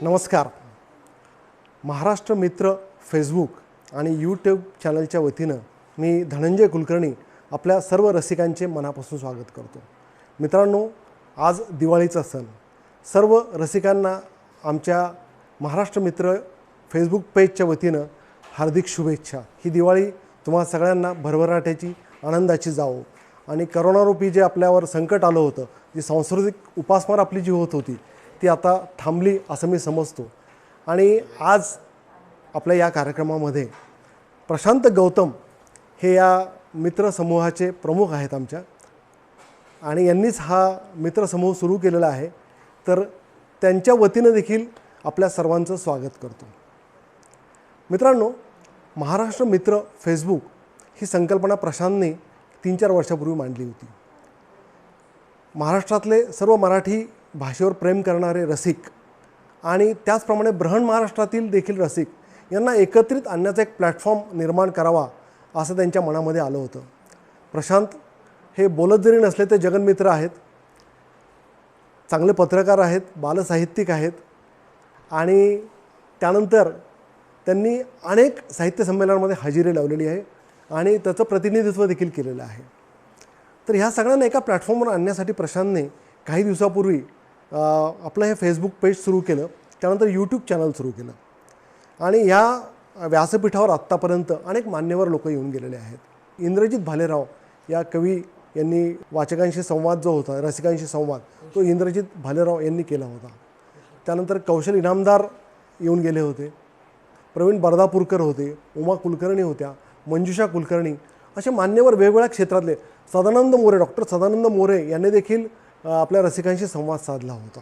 नमस्कार. महाराष्ट्र मित्र फेसबुक आणि यूट्यूब चॅनलच्या वतीनं मी धनंजय कुलकर्णी आपल्या सर्व रसिकांचे मनापासून स्वागत करतो. मित्रांनो, आज दिवाळीचा सण. सर्व रसिकांना आमच्या महाराष्ट्र मित्र फेसबुक पेजच्या वतीनं हार्दिक शुभेच्छा. ही दिवाळी तुम्हा सगळ्यांना भरभराट्याची, आनंदाची जावो आणि करोनारूपी जे आपल्यावर संकट आलं होतं, जी सांस्कृतिक उपासमार आपली जी होत होती ती आता थांबली असं मी समजतो. आणि आज आपल्या या कार्यक्रमामध्ये प्रशांत गौतम हे या मित्रसमूहाचे प्रमुख आहेत आमच्या, आणि यांनीच हा मित्रसमूह सुरू केलेला आहे. तर त्यांच्या वतीनं देखील आपल्या सर्वांचं स्वागत करतो. मित्रांनो, महाराष्ट्र मित्र फेसबुक ही संकल्पना प्रशांतने 3-4 वर्षापूर्वी मांडली होती. महाराष्ट्रातले सर्व मराठी भाषेवर प्रेम करणारे रसिक आणि त्याचप्रमाणे बृहन महाराष्ट्रातील देखील रसिक यांना एकत्रित आणण्याचा एक प्लॅटफॉर्म निर्माण करावा असं त्यांच्या मनामध्ये आलं होतं. प्रशांत हे बोलत जरी नसले ते जगन्मित्र आहेत, चांगले पत्रकार आहेत, बालसाहित्यिक आहेत आणि त्यानंतर त्यांनी अनेक साहित्य संमेलनांमध्ये हजेरी लावलेली आहे आणि त्याचं प्रतिनिधित्व देखील केलेलं आहे. तर ह्या सगळ्यांना एका प्लॅटफॉर्मवर आणण्यासाठी प्रशांतने काही दिवसापूर्वी आपलं हे फेसबुक पेज सुरू केलं, त्यानंतर यूट्यूब चॅनल सुरू केलं आणि ह्या व्यासपीठावर आत्तापर्यंत अनेक मान्यवर लोक येऊन गेलेले आहेत. इंद्रजित भालेराव या कवी यांनी वाचकांशी संवाद जो होता, रसिकांशी संवाद, तो इंद्रजित भालेराव यांनी केला होता. त्यानंतर कौशल इनामदार येऊन गेले होते, प्रवीण बर्दापूरकर होते, उमा कुलकर्णी होत्या, मंजुषा कुलकर्णी, असे मान्यवर वेगवेगळ्या क्षेत्रातले, सदानंद मोरे, डॉक्टर सदानंद मोरे यांनी देखील आपल्या रसिकांशी संवाद साधला होता.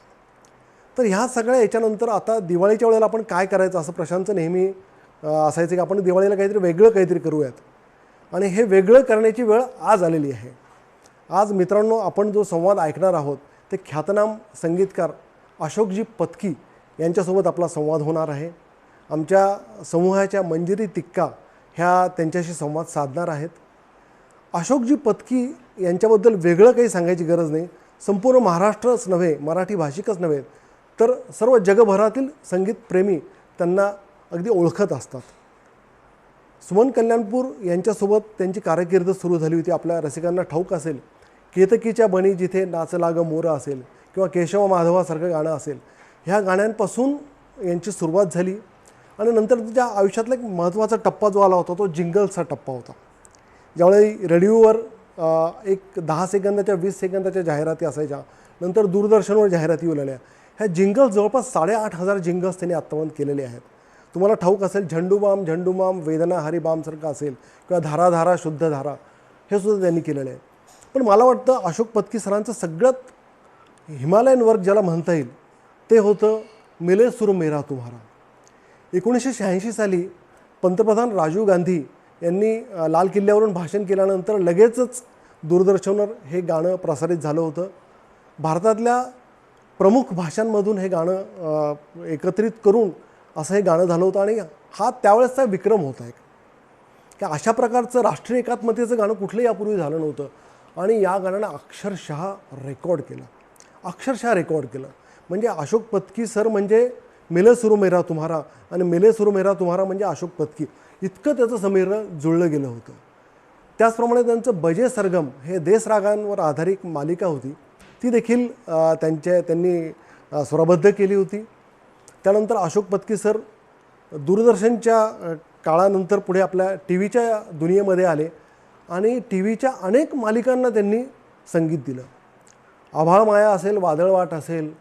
तर ह्या सगळ्या याच्यानंतर आता दिवाळीच्या वेळेला आपण काय करायचं असं प्रशांतचं नेहमी असायचं की आपण दिवाळीला काहीतरी वेगळं काहीतरी करूयात आणि हे वेगळं करण्याची वेळ आज आलेली आहे. आज मित्रांनो, आपण जो संवाद ऐकणार आहोत ते ख्यातनाम संगीतकार अशोकजी पत्की यांच्यासोबत आपला संवाद होणार आहे. आमच्या समूहाच्या मंजिरी तिक्का ह्या त्यांच्याशी संवाद साधणार आहेत. अशोकजी पत्की यांच्याबद्दल वेगळं काही सांगायची गरज नाही. संपूर्ण महाराष्ट्रच नव्हे, मराठी भाषिकच नव्हे, तर सर्व जगभरातील संगीतप्रेमी त्यांना अगदी ओळखत असतात. सुमन कल्याणपूर यांच्यासोबत त्यांची कारकीर्द सुरू झाली होती. आपल्या रसिकांना ठाऊक असेल, केतकीच्या बनी जिथे नाचला ग मोर असेल किंवा केशव माधवासारखं गाणं असेल, ह्या गाण्यांपासून यांची सुरुवात झाली आणि नंतर तिच्या आयुष्यातला एक महत्त्वाचा टप्पा जो आला होता तो जिंगल्सचा टप्पा होता. ज्यावेळी रेडिओवर एक 10 सेकंदाच्या 20 सेकंदाच्या जाहिराती असायच्या, नंतर दूरदर्शनवर जाहिराती येऊ लागल्या. ह्या जिंगल्स जवळपास 8,500 जिंगल्स त्यांनी आत्तापर्यंत केलेले आहेत. तुम्हाला ठाऊक असेल, झंडूबाम झंडूबाम, वेदना हरिबामसारखं असेल किंवा धारा धारा शुद्ध धारा, हे सुद्धा त्यांनी केलेलं आहे. पण मला वाटतं अशोक पत्की सरांचं सगळ्यात हिमालयन वर्क ज्याला म्हणता येईल ते होतं मिले सुर मेरा तुम्हारा. 1986 साली पंतप्रधान राजीव गांधी यांनी लाल किल्ल्यावरून भाषण केल्यानंतर लगेचच दूरदर्शनवर हे गाणं प्रसारित झालं होतं. भारतातल्या प्रमुख भाषांमधून हे गाणं एकत्रित करून असं हे गाणं झालं होतं आणि हा त्यावेळेसचा विक्रम होता एक, की अशा प्रकारचं राष्ट्रीय एकात्मतेचं गाणं कुठलंही यापूर्वी झालं नव्हतं आणि या गाण्यानं अक्षरशः रेकॉर्ड केलं. म्हणजे अशोक पत्की सर म्हणजे मिले सुर मेरा तुम्हारा आणि मिले सुर मेरा तुम्हारा म्हणजे अशोक पत्की, इतकं त्याचं समीर जुळलं गेलं होतं. त्याचप्रमाणे त्यांचं बजे सरगम हे देशरागांवर आधारित मालिका होती, ती देखील त्यांनी स्वरबद्ध केली होती. त्यानंतर अशोक पत्की सर दूरदर्शनच्या काळानंतर पुढे आपल्या टी व्हीच्या दुनियेमध्ये आले आणि टी व्हीच्या अनेक मालिकांना त्यांनी संगीत दिलं. आभाळ माया असेल, वादळवाट असेल,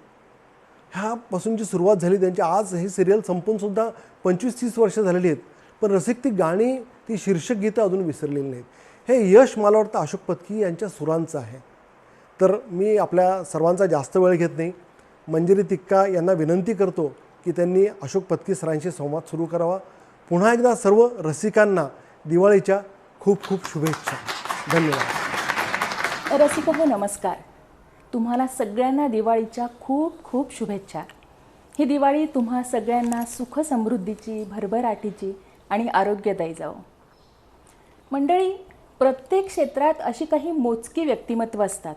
ह्यापासूनची सुरुवात झाली त्यांची. आज ही सिरियल संपूनसुद्धा 25-30 वर्ष झालेली आहेत, पण रसिक ती गाणी, ती शीर्षक गीतं अजून विसरलेली नाहीत. हे यश मला वाटतं अशोक पत्की यांच्या सुरांचं आहे. तर मी आपल्या सर्वांचा जास्त वेळ घेत नाही, मंजिरी तिक्का यांना विनंती करतो की त्यांनी अशोक पत्की सरांशी संवाद सुरू करावा. पुन्हा एकदा सर्व रसिकांना दिवाळीच्या खूप खूप शुभेच्छा. धन्यवाद. रसिक हो, नमस्कार. तुम्हाला सगळ्यांना दिवाळीच्या खूप खूप शुभेच्छा. ही दिवाळी तुम्हा सगळ्यांना सुख समृद्धीची, भरभराटीची आणि आरोग्यदायी जावो. मंडळी, प्रत्येक क्षेत्रात अशी काही मोजकी व्यक्तिमत्व असतात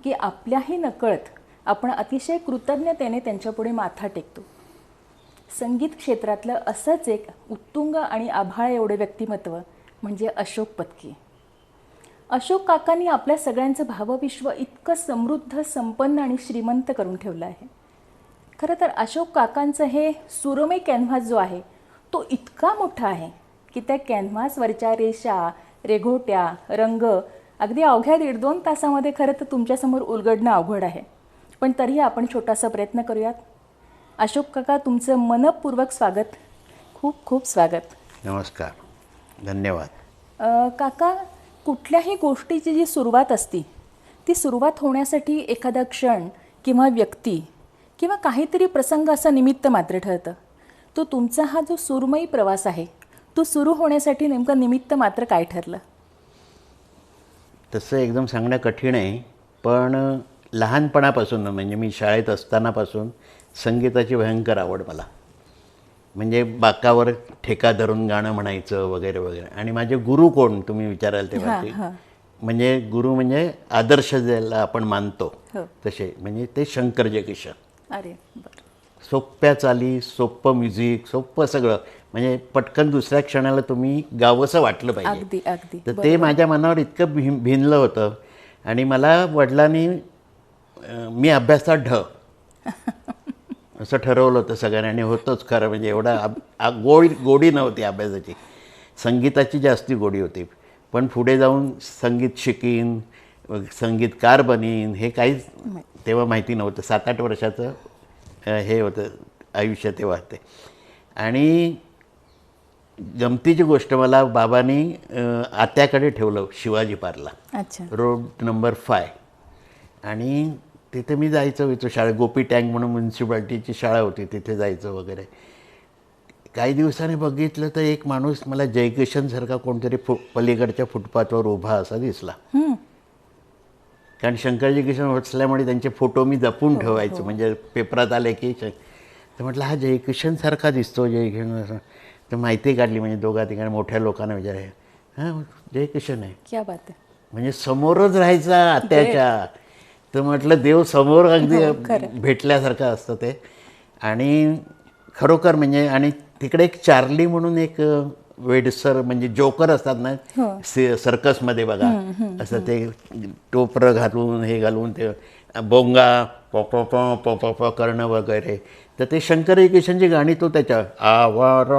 की आपल्याही नकळत आपण अतिशय कृतज्ञतेने त्यांच्यापुढे माथा टेकतो. संगीत क्षेत्रातलं असंच एक उत्तुंग आणि आभाळ एवढे व्यक्तिमत्व म्हणजे अशोक पत्की. अशोक काकांनी आपल्या सगळ्यांचं भावविश्व इतकं समृद्ध, संपन्न आणि श्रीमंत करून ठेवलं आहे. खरं तर अशोक काकांचं हे सुरमई कॅनव्हास जो आहे तो इतका मोठा आहे की त्या कॅनव्हासवरच्या रेषा, रेघोट्या, रंग अगदी अवघ्या 1.5-2 तासामध्ये खरं तर तुमच्यासमोर उलगडणं अवघड आहे. पण तरीही आपण छोटासा प्रयत्न करूयात. अशोक काका, तुमचं मनपूर्वक स्वागत, खूप खूप स्वागत. नमस्कार, धन्यवाद. काका, कुठल्याही गोष्टीची जी सुरुवात असती ती सुरुवात होण्यासाठी एखादा क्षण किंवा व्यक्ती किंवा काहीतरी प्रसंग असं निमित्त मात्र ठरतं. तो तुमचा हा जो सुरमई प्रवास आहे तो सुरू होण्यासाठी नेमकं निमित्त मात्र काय ठरलं? तसं एकदम सांगणं कठीण आहे, पण लहानपणापासून म्हणजे मी शाळेत असतानापासून संगीताची भयंकर आवड मला. म्हणजे बाकावर ठेका धरून गाणं म्हणायचं वगैरे वगैरे. आणि माझे गुरु कोण तुम्ही विचाराल तेव्हा ते म्हणजे गुरु म्हणजे आदर्श ज्याला आपण मानतो तसे म्हणजे ते शंकर जयकिशन. अरे बरं. सोप्या चाली, सोप्पं म्युझिक, सोप्पं सगळं, म्हणजे पटकन दुसऱ्या क्षणाला तुम्ही गावंसं वाटलं पाहिजे. अगदी अगदी. तर ते माझ्या मनावर इतकं भिनलं होतं. आणि मला वडिलांनी मी अभ्यासात ढ असं ठरवलं होतं सगळ्यांनी. आणि होतंच खरं, म्हणजे एवढा गोडी नव्हती अभ्यासाची, संगीताची जास्ती गोडी होती. पण पुढे जाऊन संगीत शिकीन, संगीतकार बनीन हे काहीच तेव्हा माहिती नव्हतं. 7-8 वर्षाचं हे होतं आयुष्य तेव्हा ते. आणि गमतीची गोष्ट, मला बाबांनी आत्याकडे ठेवलं शिवाजी पार्कला, अच्छा, रोड नंबर 5. आणि तिथे मी जायचो शाळेत. गोपी टँक म्हणून म्युन्सिपाल्टीची शाळा होती, तिथे जायचं वगैरे. काही दिवसांनी बघितलं तर एक माणूस मला जयकिशनसारखा कोणतरी पलीकडच्या फुटपाथवर उभा असा दिसला. कारण शंकर जयकिशन असल्यामुळे त्यांचे फोटो मी जपून ठेवायचो, म्हणजे पेपरात आले की. तर म्हटलं हा जयकिशनसारखा दिसतो जयकिशन असं. तर माहिती काढली, म्हणजे दोघा तिघांनी मोठ्या लोकांना विचाराय, हां जयकिशन आहे. क्या बात आहे. म्हणजे समोरच राहायचा आत्याच्या. तर म्हटलं देव समोर अगदी भेटल्यासारखं असतं ते. आणि खरोखर म्हणजे, आणि तिकडे एक चार्ली म्हणून एक वेडसर म्हणजे जोकर असतात ना सर्कसमध्ये बघा, असं ते टोपरं घालून हे घालून ते बोंगा पॉप पॉप पॉप करणं वगैरे. तर ते शंकर जयकिशनची गाणी तो त्याच्या आवार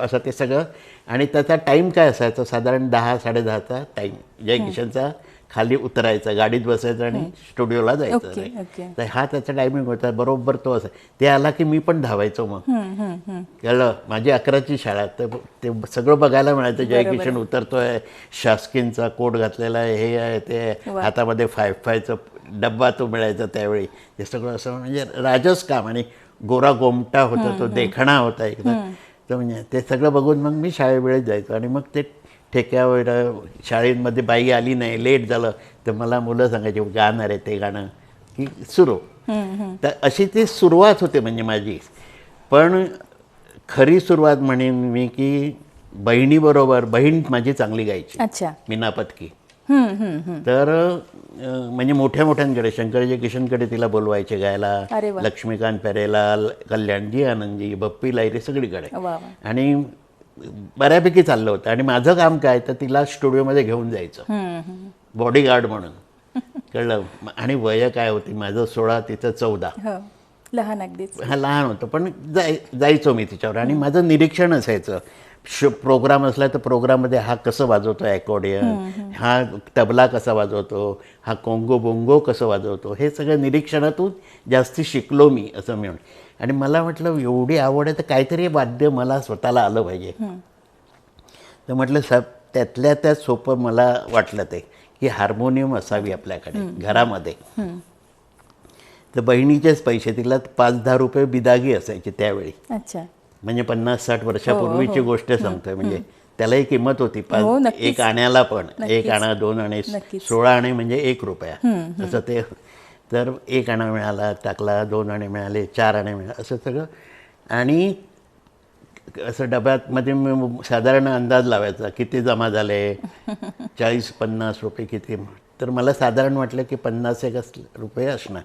असं ते सगळं. आणि त्याचा टाईम काय असायचा, साधारण 10-10:30चा टाईम जयकिशनचा. खाली उतरायचं, गाडीत बसायचं आणि स्टुडिओला जायचं. तर हा त्याचा टायमिंग होता बरोबर तो असा. ते आला की मी पण धावायचो. मग कळलं, माझी 11ची शाळा. तर ते सगळं बघायला मिळायचं. जयकिशन उतरतोय, शास्किनचा कोट घातलेला आहे, हे आहे ते, हातामध्ये 5-5चा डब्बा तो मिळायचा त्यावेळी. ते सगळं असं म्हणजे राजस काम. आणि गोरा गोमटा होता तो, देखणा होता एकदम. तर म्हणजे ते सगळं बघून मग मी शाळेवेळेत जायचो. आणि मग ते ठेक्यावर शाळेमध्ये बाई आली नाही, लेट झालं तर मला मुलं सांगायचे गाणार आहे ते गाणं की सुरू. तर अशी ती सुरुवात होते म्हणजे माझी. पण खरी सुरुवात म्हणेन मी की बहिणीबरोबर, बहीण माझी चांगली गायची. अच्छा. मीना पत्की. तर म्हणजे मोठ्या मोठ्यांकडे, शंकर जयकिशनकडे तिला बोलवायचे गायला, लक्ष्मीकांत पेरेलाल, कल्याणजी आनंदजी, बप्पी लाहिरे, सगळीकडे. आणि बऱ्यापैकी चाललं होतं. आणि माझं काम काय, तर तिला स्टुडिओमध्ये घेऊन जायचं बॉडीगार्ड म्हणून. कळलं. आणि वय काय होती, माझं 16, तिचं 14. लहान अगदीच. हा लहान होतं, पण जायचो मी तिच्यावर. आणि माझं निरीक्षण असायचं. प्रोग्राम असला तर प्रोग्राममध्ये हा कसं वाजवतो ॲकॉर्डियन, हा तबला कसा वाजवतो, हा कोंगो बोंगो कसं वाजवतो, हे सगळं निरीक्षणातून जास्ती शिकलो मी असं म्हणून. आणि मला म्हटलं एवढी आवड आहे तर काहीतरी वाद्य मला स्वतःला आलं पाहिजे. तर म्हटलं त्यातल्या त्यात सोपं मला वाटलं ते की हार्मोनियम असावी आपल्याकडे घरामध्ये. तर बहिणीचेच पैसे, तिला 5-10 रुपये बिदागी असायची त्यावेळी. अच्छा. म्हणजे 50-60 वर्षापूर्वीची गोष्ट सांगतोय. म्हणजे त्यालाही किंमत होती. 1 आण्याला पण 1 आणा, 2 आणे, 16 आणे म्हणजे 1 रुपया असं ते. तर 1 आणा मिळाला, टाकला, 2 आणे मिळाले, 4 आणे मिळाले, असं सगळं. आणि असं डब्यातमध्ये साधारण अंदाज लावायचा किती जमा झाले, 40-50 रुपये किती. तर मला साधारण वाटलं की 50-1 रुपये असणार.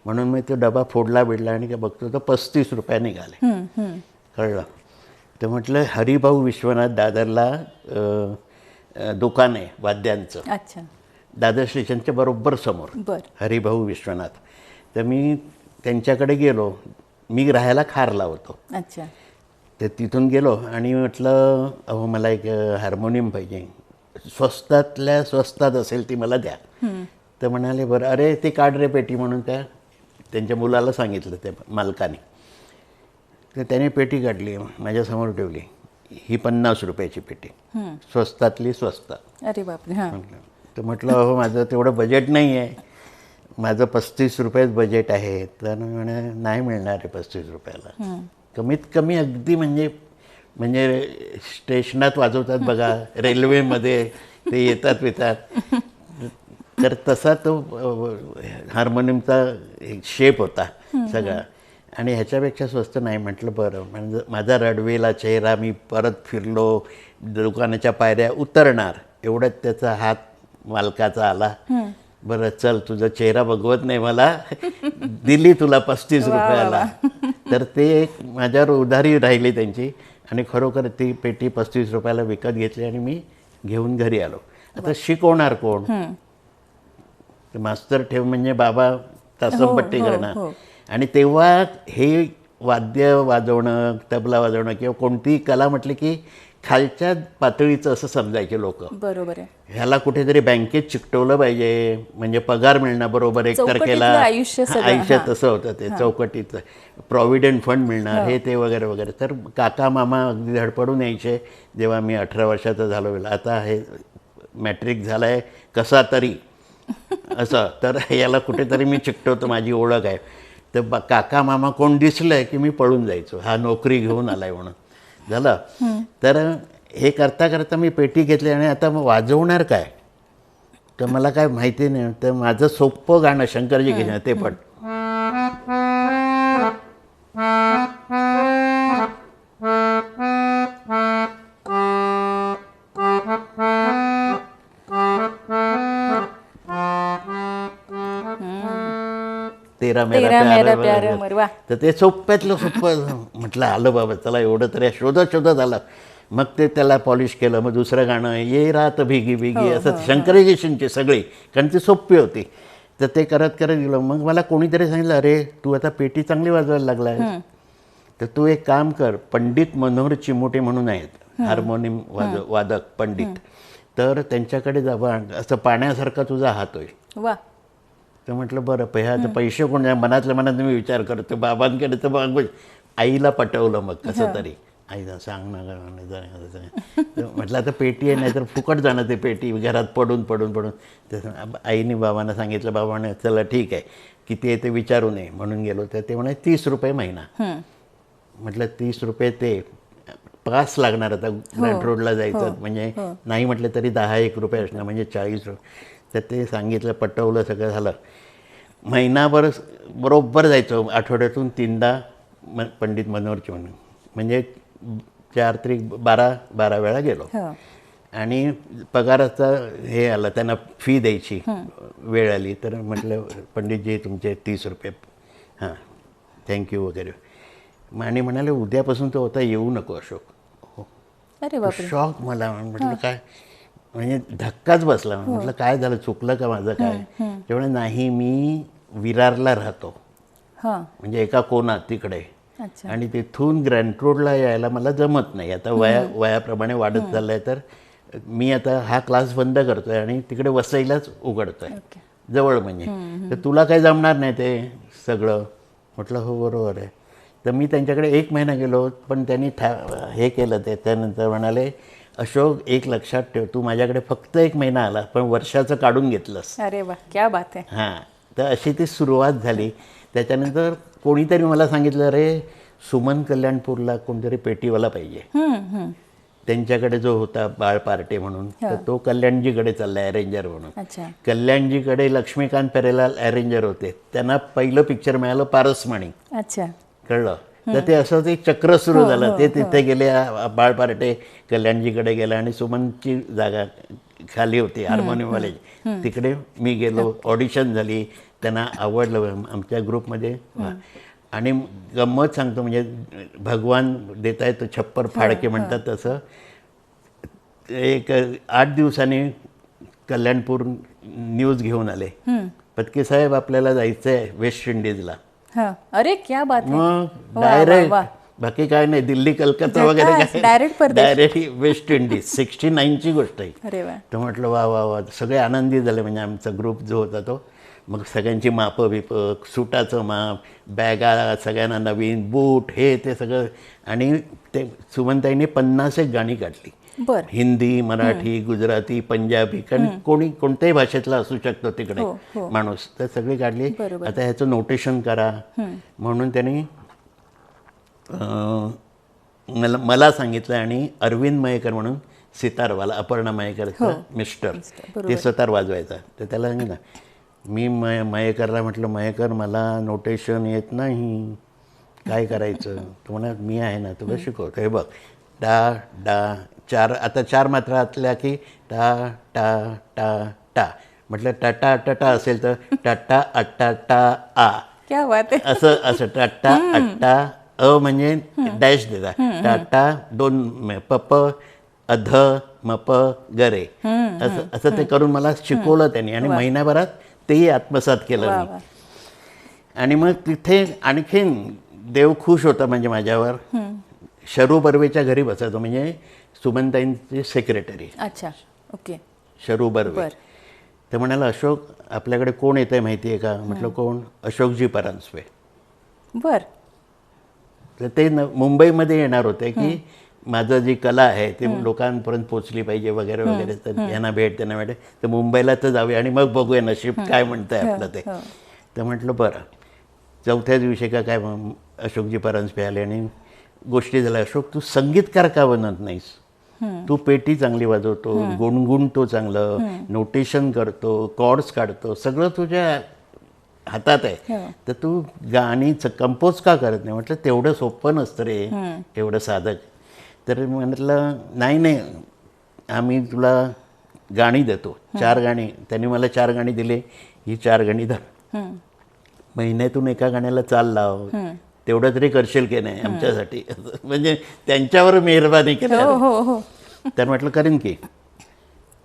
म्हणून मी तो डबा फोडला बिडला आणि काय बघतो तर 35 रुपये निघाले. कळलं. तर म्हटलं हरिभाऊ विश्वनाथ दादरला दुकान आहे वाद्यांचं, अच्छा. दादर स्टेशनच्या बरोबर समोर बर. हरिभाऊ विश्वनाथ. तर मी त्यांच्याकडे गेलो. मी राहायला खारला होतो. अच्छा. तर तिथून गेलो आणि म्हटलं अहो मला एक हार्मोनियम पाहिजे, स्वस्तातल्या स्वस्तात असेल ती मला द्या. तर म्हणाले बरं, अरे ते काढ रे पेटी म्हणून त्यांच्या मुलाला सांगितलं त्या मालकाने. तर त्याने पेटी काढली, माझ्यासमोर ठेवली. ही 50 रुपयाची पेटी, स्वस्तातली स्वस्त. अरे बापरे. हां. तर म्हटलं अहो माझं तेवढं बजेट नाही आहे, माझं 35 रुपयेच बजेट आहे. तर म्हणे नाही मिळणार आहे 35 रुपयाला. कमीत कमी अगदी म्हणजे स्टेशनात वाजवतात बघा, रेल्वेमध्ये ते येतात. तर तसा तो हार्मोनियमचा शेप होता सगळा. आणि ह्याच्यापेक्षा स्वस्त नाही. म्हटलं बरं. म्हणजे माझा रडवेला चेहरा, मी परत फिरलो, दुकानाच्या पायऱ्या उतरणार एवढ्यात त्याचा हात मालकाचा आला. बरं चल, तुझा चेहरा बघवत नाही मला, दिली तुला 35 रुपयाला. तर ते एक माझ्यावर उधारी राहिली त्यांची आणि खरोखर ती पेटी 35 रुपयाला विकत घेतली आणि मी घेऊन घरी आलो. आता शिकवणार कोण? मास्तर ठेव म्हणजे बाबा तासमपट्टी करणार. आणि तेव्हा हे वाद्य वाजवणं, तबला वाजवणं किंवा कोणतीही कला म्हटली की खालच्या पातळीचं असं समजायचे लोक. बरोबर आहे. ह्याला कुठेतरी बँकेत चिकटवलं पाहिजे म्हणजे पगार मिळणार बरोबर 1 तारखेला. आयुष्य तसं होतं ते चौकटीचं. प्रॉव्हिडंट फंड मिळणार हे ते वगैरे वगैरे. तर काका मामा अगदी धडपडून यायचे जेव्हा मी 18 वर्षाचा झालो. आता हे मॅट्रिक झालं आहे कसा तरी असं, तर याला कुठेतरी मी चिकटवतो, माझी ओळख आहे. तर काका मामा कोण दिसलं की मी पळून जायचो, हा नोकरी घेऊन आलाय म्हणून. झालं. तर हे करता करता मी पेटी घेतली आणि आता मग वाजवणार काय तर मला काय माहिती नाही. तर माझं सोपं गाणं शंकरजी घेणं ते पण तेरा मेरा प्यार. तर ते सोप्यातलं सोपं. म्हटलं आलं बाबा, चला एवढं तरी शोधत आलं. मग ते त्याला पॉलिश केलं. मग दुसरं गाणं ये रात भिगी भिगी असं शंकराजींची सगळी, कारण ती सोपी होती. तर ते करत गेलो. मग मला कोणीतरी सांगितलं अरे तू आता पेटी चांगली वाजवायला लागला आहे, तर तू एक काम कर, पंडित मनोहर चिमोटे म्हणून आहेत हार्मोनियम वादक पंडित, तर त्यांच्याकडे जा, असं पाण्यासारखा तुझा हात होईल. वा. तर म्हटलं बरं ह्याचं पैसे कोण, मनातल्या मनात मी विचार करतो बाबांकडे. तर मग आईला पटवलं मग कसं तरी. आईला सांग ना म्हटलं आता पेटी आहे नाही तर फुकट जाणं ते पेटी घरात पडून. तर आईने बाबांना सांगितलं. बाबाने चला ठीक आहे किती आहे ते विचारू नये म्हणून गेलो. तर ते म्हणे 30 रुपये महिना. म्हटलं 30 रुपये ते पास लागणार. आता ग्रँट रोडला जायचं म्हणजे नाही म्हटलं तरी 10-1 रुपये असणार म्हणजे 40 रुपये. तर ते सांगितलं, पटवलं, सगळं झालं. महिनाभर बरोबर जायचो, आठवड्यातून 3दा पंडित मनोहरची म्हणून, म्हणजे 4 त्रिक 12 वेळा गेलो. आणि पगाराचा हे आलं, त्यांना फी द्यायची वेळ आली. तर म्हटलं पंडितजी तुमचे 30 रुपये, हां थँक्यू वगैरे. आणि म्हणाले उद्यापासून तो होता येऊ नको अशोक. अरे बापरे. शॉक मला. म्हटलं काय, म्हणजे धक्काच बसला. म्हटलं काय झालं, चुकलं का माझं काय? तेवढं नाही, मी विरारला राहतो म्हणजे एका कोणात तिकडे, आणि तिथून ग्रँट रोडला यायला मला जमत नाही. आता वयाप्रमाणे वाढत चाललं आहे. तर मी आता हा क्लास बंद करतो आहे आणि तिकडे वसईलाच उघडतो आहे जवळ म्हणजे. तर तुला काही जमणार नाही ते सगळं. म्हटलं हो बरोबर आहे. तर मी त्यांच्याकडे 1 महिना गेलो. पण त्यांनी हे केलं. ते त्यानंतर म्हणाले अशोक एक लक्षात ठेव, तू माझ्याकडे फक्त 1 महिना आला पण वर्षाचं काढून घेतलंस. अरे वा, क्या बात आहे. हां. तर अशी ती सुरुवात झाली. त्याच्यानंतर कोणीतरी मला सांगितलं अरे सुमन कल्याणपूरला कोणतरी पेटीवाला पाहिजे. त्यांच्याकडे जो होता बाळ पार्टे म्हणून, तर तो कल्याणजीकडे चालला अरेंजर म्हणून. कल्याणजीकडे लक्ष्मीकांत पेरेलाल अरेंजर होते. त्यांना पहिलं पिक्चर मिळालं पारसमणी. कळलं. तर ते असं एक चक्र सुरू झालं. ते तिथे गेले, बाळ पार्टे कल्याणजीकडे गेला आणि सुमनची जागा खाली होती हार्मोनियमवाल्याची, तिकडे मी गेलो. ऑडिशन झाली, त्यांना आवडलं आमच्या ग्रूपमध्ये. आणि गंमत सांगतो, म्हणजे भगवान देताय तो छप्पर फाडके म्हणतात तसं. एक 8 दिवसांनी कल्याणपूर न्यूज घेऊन आले, पत्के साहेब आपल्याला जायचं आहे वेस्ट इंडिजला. हां, अरे क्या बात आहे. मग वा, डायरेक्ट वा. बाकी काय नाही, दिल्ली कलकत्ता वगैरे काय, डायरेक्ट परदेश. Direct West Indies. 69ची गोष्ट आहे. अरे वा. तर म्हटलं वा वा वा, सगळे आनंदी झाले. म्हणजे आमचा ग्रुप जो होता तो, मग सगळ्यांची मापं बिपं, सुटाचं माप, बॅगा सगळ्यांना नवीन, बूट हे ते सगळं. आणि ते सुमनताईने 50 गाणी काढली. बर. हिंदी, मराठी, गुजराती, पंजाबी, कारण कोणी कोणत्याही भाषेतला असू शकतो तिकडे माणूस, तर सगळी काढली. बरोबर. आता ह्याचं नोटेशन करा म्हणून त्यांनी मला सांगितलं. आणि अरविंद मयेकर म्हणून सितारवाला, अपर्णा मयेकरचा मिस्टर, ते सतार वाजवायचा. तर त्याला सांगितलं, मी मयेकरला म्हटलं, मयेकर मला नोटेशन येत नाही, काय करायचं? तो म्हणा, मी आहे ना, तुला शिकवतो. हे बघ, डा डा 4, आता 4 मात्रातल्या की टा टा टा टा. म्हटलं टाटा टाटा असेल तर टाटा अट्टा टा आ, क्या बात आहे. असं असं टाटा अट्टा अ म्हणजे डॅश देता, टाटा 2 पप अध मप गरे, असं असं ते करून मला शिकवलं त्यांनी. आणि महिन्याभरात तेही आत्मसात केलं मी. आणि मग तिथे आणखीन देव खुश होता म्हणजे माझ्यावर. शरू बर्वेच्या घरी बसायचो, म्हणजे सुमनताईंचे सेक्रेटरी. अच्छा, ओके. शरू बर्वे. ते म्हणाला, अशोक आपल्याकडे कोण येत आहे माहिती आहे का? म्हटलं कोण? अशोकजी परांजपे. बर. तर ते मुंबईमध्ये येणार होते की माझं जी कला आहे ती लोकांपर्यंत पोचली पाहिजे वगैरे वगैरे. तर यांना भेट त्यांना भेट, तर मुंबईला तर जाऊया आणि मग बघूया नशीब काय म्हणतंय आपलं ते. तर म्हटलं बरं. 4थ्या दिवशी का काय अशोकजी परांजपे आले आणि गोष्टी झाल्या, अशोक तू संगीतकार का बनत नाहीस? तू पेटी चांगली वाजवतो, गुणगुणतो चांगलं, नोटेशन करतो, कॉर्ड्स काढतो, सगळं तुझ्या हातात आहे, तर तू गाणी कंपोज का करत नाही? म्हटलं तेवढं सोपं नसतं रे, एवढं साधक. तर म्हटलं नाही नाही, आम्ही तुला गाणी देतो, 4 गाणी. त्यांनी मला 4 गाणी दिले, ही 4 गाणी धर, महिन्यातून एका गाण्याला चाल लाव, तेवढं तरी करशील की नाही आमच्यासाठी? म्हणजे त्यांच्यावर मेहरबानी केली. तर म्हटलं करेन की.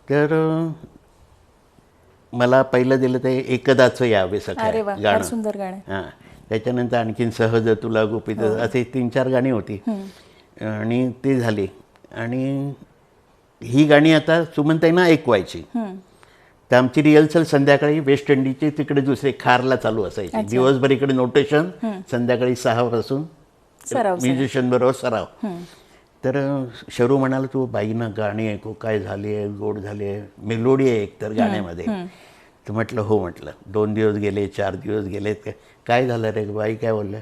तर मला पहिलं दिलं ते एकदाचं यावे सकाळी गाणं. सुंदर गाणं. हां, त्याच्यानंतर आणखीन सहज तुला गोपीत, असे 3-4 गाणी होती. आणि ती झाली. आणि ही गाणी आता सुमनताईंना ऐकवायची. तर आमची रिहर्सल संध्याकाळी वेस्ट इंडिजची तिकडे दुसरे खारला चालू असायची. दिवसभर इकडे नोटेशन, संध्याकाळी 6 वाजून म्युझिशियन बरोबर सराव. तर शरू म्हणाला, तू बाईंना गाणी ऐकू, काय झाली आहे, गोड झाली आहे, मेलोडी आहे एकतर गाण्यामध्ये. तर म्हटलं हो. म्हटलं 2 दिवस गेले, 4 दिवस गेले, काय झालं रे बाई, काय बोललं?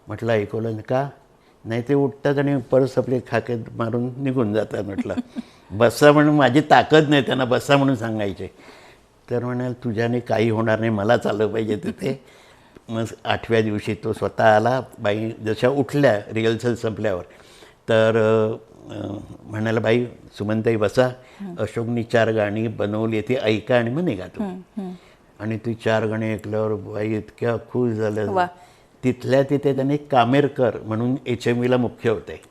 म्हटलं ऐकवलं का नाही? ते उठतात आणि परत आपले खाके मारून निघून जातात. म्हटलं बसा म्हणून, माझी ताकद नाही त्यांना बसा म्हणून सांगायचे. तर म्हणाल तुझ्याने काही होणार नाही, मला चाललं पाहिजे तिथे. मग 8व्या दिवशी तो स्वतः आला. बाई जशा उठल्या रिहर्सल संपल्यावर, तर म्हणाला, बाई सुमनताई बसा, अशोकनी 4 गाणी बनवली, ती ऐका आणि मग निघा तुम्ही. आणि ती 4 गाणी ऐकल्यावर बाई इतक्या खुश झाल्या. तिथल्या तिथे त्यांनी कामेरकर म्हणून HMVला मुख्य होते.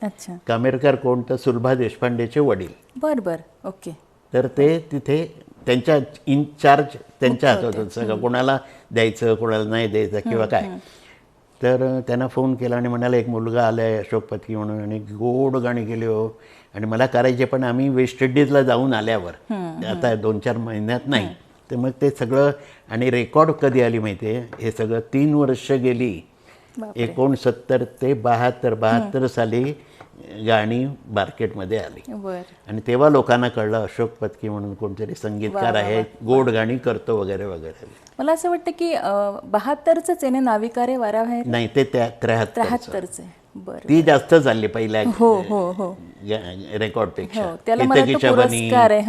कामेरकर कोण? तर सुलभा देशपांडेचे वडील. बर बर, ओके. तर ते तिथे त्यांच्या इनचार्ज त्यांच्या हातात होतं सगळं, कोणाला द्यायचं कोणाला नाही द्यायचं किंवा काय. तर त्यांना फोन केला आणि म्हणाला, एक मुलगा आला आहे अशोक पत्की म्हणून, आणि गोड गाणी केली हो, आणि मला करायचे, पण आम्ही वेस्ट इंडिजला जाऊन आल्यावर, आता 2-4 महिन्यात नाही. तर मग ते सगळं, आणि रेकॉर्ड कधी आली माहिती आहे? हे सगळं 3 वर्ष गेली, 69 ते 72 साली गाणी मार्केटमध्ये आली. आणि तेव्हा लोकांना कळलं अशोक पत्की म्हणून कोणतरी संगीतकार आहे, गोड गाणी करतो वगैरे वगैरे. मला असं वाटतं की 72च आहे ना, नाविका रे वारा आहे? नाही, ते 73च. बरं, ती जास्त चालली पहिल्या रेकॉर्डपेक्षा. त्याला मला पुरस्कार आहे,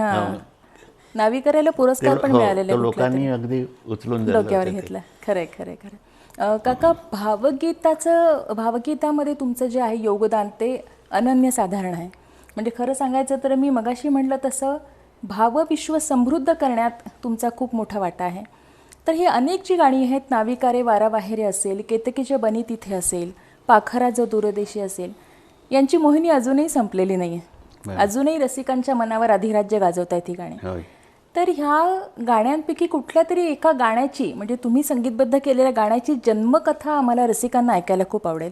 नाविकाऱ्याला पुरस्कार पण मिळालेला, लोकांनी अगदी उचलून डोक्यावर घेतला. खरंय खरंय खरं. काका, भावगीतामध्ये तुमचं जे आहे योगदान ते अनन्यसाधारण आहे. म्हणजे खरं सांगायचं तर मी मगाशी म्हटलं तसं भावविश्व समृद्ध करण्यात तुमचा खूप मोठा वाटा आहे. तर ही अनेक जी गाणी आहेत, नाविका रे वाराबाहेरे असेल, केतकीच्या बनी तिथे असेल, पाखरा जो दूरदेशी असेल, यांची मोहिनी अजूनही संपलेली नाही आहे. अजूनही रसिकांच्या मनावर अधिराज्य गाजवत आहेत ही गाणी. होय. तर ह्या गाण्यांपैकी कुठल्या तरी एका गाण्याची, म्हणजे तुम्ही संगीतबद्ध केलेल्या गाण्याची जन्मकथा आम्हाला रसिकांना ऐकायला खूप आवडेल,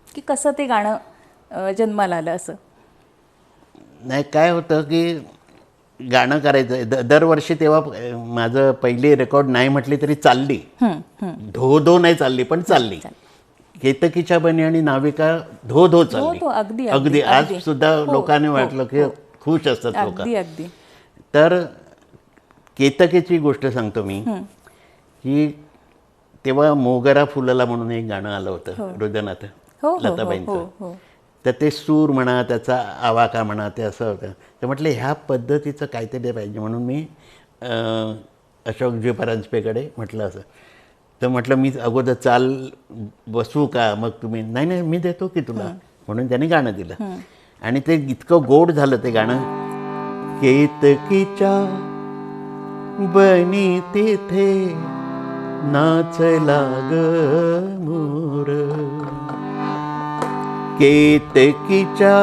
की कसं ते गाणं जन्माला आलं असं. नाही, काय होतं की गाणं करायचं दरवर्षी, तेव्हा माझं पहिली रेकॉर्ड नाही म्हटली तरी चालली, धो नाही चालली पण चालली. केतकीच्या बनी आणि नाविका धो चालली. अगदी अगदी आज सुद्धा लोकांनी वाटलं की खुश असतात लोक. अगदी अगदी. तर केतकीची गोष्ट सांगतो मी, की तेव्हा मोगरा फुलला म्हणून एक गाणं आलं होतं रुदनाथ लताबाईंचं. तर ते सूर म्हणा, त्याचा आवाका म्हणा, ते असं होतं. तर म्हटलं ह्या पद्धतीचं काहीतरी पाहिजे, म्हणून मी अशोकजी परांजपेकडे म्हटलं असं. तर म्हटलं मी अगोदर चाल बसू का, मग तुम्ही नाही मी देतो की तुला, म्हणून त्याने गाणं दिलं. आणि ते इतकं गोड झालं ते गाणं. केतकीच्या बनी तिथे नाचला ग मोर, केतकीच्या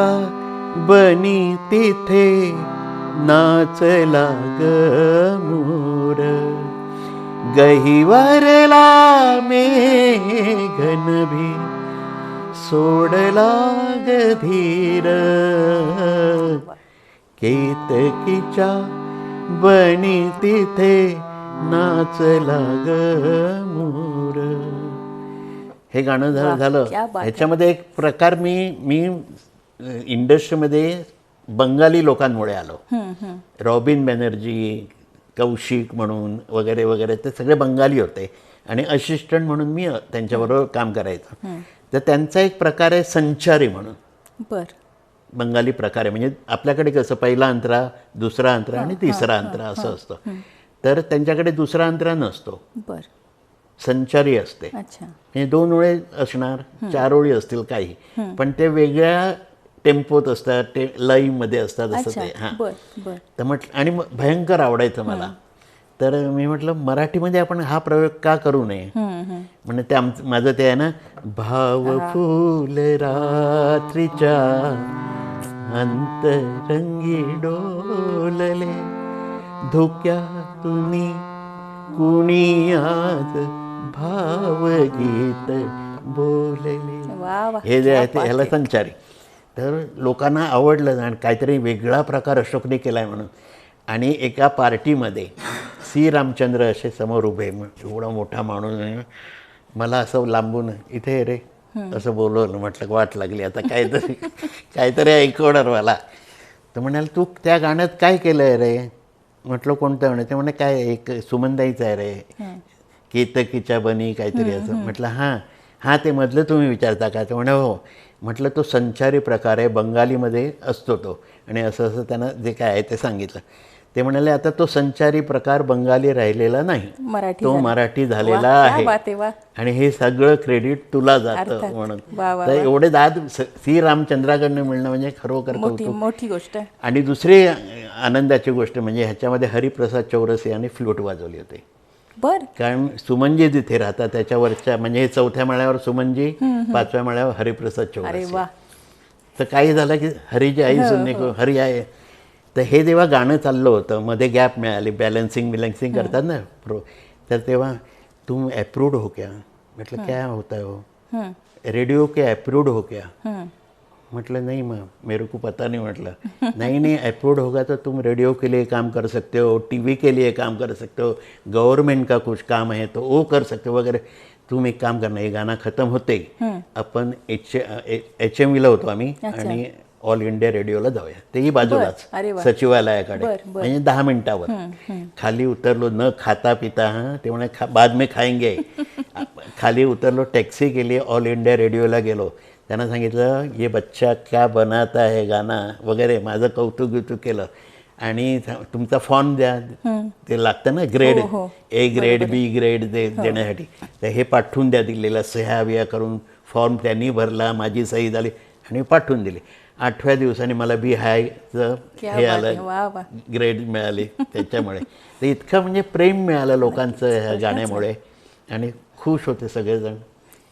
बनी तिथे नाचला ग मोर, गहिवरला मेघनभी सोडला ग धीर, केतकीच्या बनी तिथे नाचला ग मोर. हे गाणं झालं. ह्याच्यामध्ये एक प्रकार मी इंडस्ट्रीमध्ये बंगाली लोकांमुळे आलो. रॉबिन बॅनर्जी, कौशिक म्हणून वगैरे वगैरे, ते सगळे बंगाली होते आणि असिस्टंट म्हणून मी त्यांच्याबरोबर काम करायचं. तर त्यांचा एक प्रकार आहे संचारी म्हणून. बंगाली प्रकार आहे. म्हणजे आपल्याकडे कसं पहिला अंतरा, दुसरा अंतरा आणि तिसरा अंतरा असं असतं. तर त्यांच्याकडे दुसरा अंतरा नसतो, संचारी असते. हे 2 ओळी असणार, 4 ओळी असतील काही, पण ते वेगळ्या टेम्पोत असतात, ते लईमध्ये असतात असं ते. हां. तर म्हटलं, आणि भयंकर आवडायचं मला. तर मी म्हटलं मराठीमध्ये आपण हा प्रयोग का करू नये. म्हणजे ते माझं ते आहे ना, भाव फूल रात्रीच्या अंतरंगी डोलले, धोक्यातून कुणी आज भावगीत बोलले, हे जे आहे ते ह्याला संचारी. तर लोकांना आवडलं आणि काहीतरी वेगळा प्रकार अशोकने केला आहे म्हणून. आणि एका पार्टीमध्ये सी रामचंद्र असे समोर उभे, एवढा मोठा माणूस, मला असं लांबून इथे रे असं बोलवलं. म्हटलं वाट लागली आता काहीतरी ऐकवणार मला. तर म्हणाल तू त्या गाण्यात काय केलं आहे रे. म्हटलं कोणतं म्हणे. ते म्हणे काय एक सुमनताईचं आहे रे, केतकीच्या बनी काहीतरी असं. म्हटलं हां ते मधलं तुम्ही विचारता का. ते म्हणे हो. म्हटलं तो संचारी प्रकार आहे, बंगालीमध्ये असतो तो, आणि असं असं त्यांना जे काय आहे ते सांगितलं. ते म्हणाले आता तो संचारी प्रकार बंगाली राहिलेला नाही, तो मराठी झालेला आहे, आणि हे सगळं क्रेडिट तुला जातं म्हणून. तर एवढे दाद सी रामचंद्राकडनं मिळणं म्हणजे खरोखर मोठी गोष्ट आहे. आणि दुसरी आनंदाची गोष्ट म्हणजे ह्याच्यामध्ये हरिप्रसाद चौरसे यांनी फ्लूट वाजवली होती. कारण सुमनजी जिथे राहतात त्याच्यावरच्या, म्हणजे 4थ्या माळ्यावर सुमनजी, 5व्या माळ्यावर हरिप्रसाद चौरसे. तर काही झालं की हरीची आई सुनने हरी आहे. तर हे जेव्हा गाणं चाललं होतं, मध्ये गॅप मिळाली, बॅलन्सिंग करतात ना प्रो, तर तेव्हा तुम अप्रूव्ड हो क्या. म्हटलं क्या होता है हो. रेडिओ के अप्रूव्ड हो क्या. म्हटलं नहीं मेरे को पता नहीं. म्हटलं नहीं अप्रूव्ड होगा तो तुम रेडियो के लिए काम कर सकते हो, टीवी के लिए काम कर सकते हो, गवर्नमेंट का कुछ काम है तो वो कर सकते हो वगैरे. तुम एक काम करना, ये गाना खत्म होते आपण HMVला होतो आम्ही, आणि ऑल इंडिया रेडिओला जाऊया. तेही बाजूलाच सचिवालयाकडे, म्हणजे 10 मिनिटावर. खाली उतरलो न खाता पिता. ते म्हणे बाद में खाएंगे. खाली उतरलो, टॅक्सी केली, ऑल इंडिया रेडिओला गेलो. त्यांना सांगितलं ये बच्चा क्या बनाता है गाना वगैरे, माझं कौतुक केलं. आणि तुमचा फॉर्म द्या, ते लागतं ना grade, A grade B grade देण्यासाठी. तर हे पाठवून द्या, दिलेला सह्या बिया करून फॉर्म त्यांनी भरला, माझी सही झाली आणि पाठवून दिली. 8व्या दिवसाने मला बी हायचं क्या हे बात आहे. आलं, वा वा. ग्रेड मिळाली त्याच्यामुळे. तर इतकं म्हणजे प्रेम मिळालं लोकांचं ह्या गाण्यामुळे आणि खुश होते सगळेजण.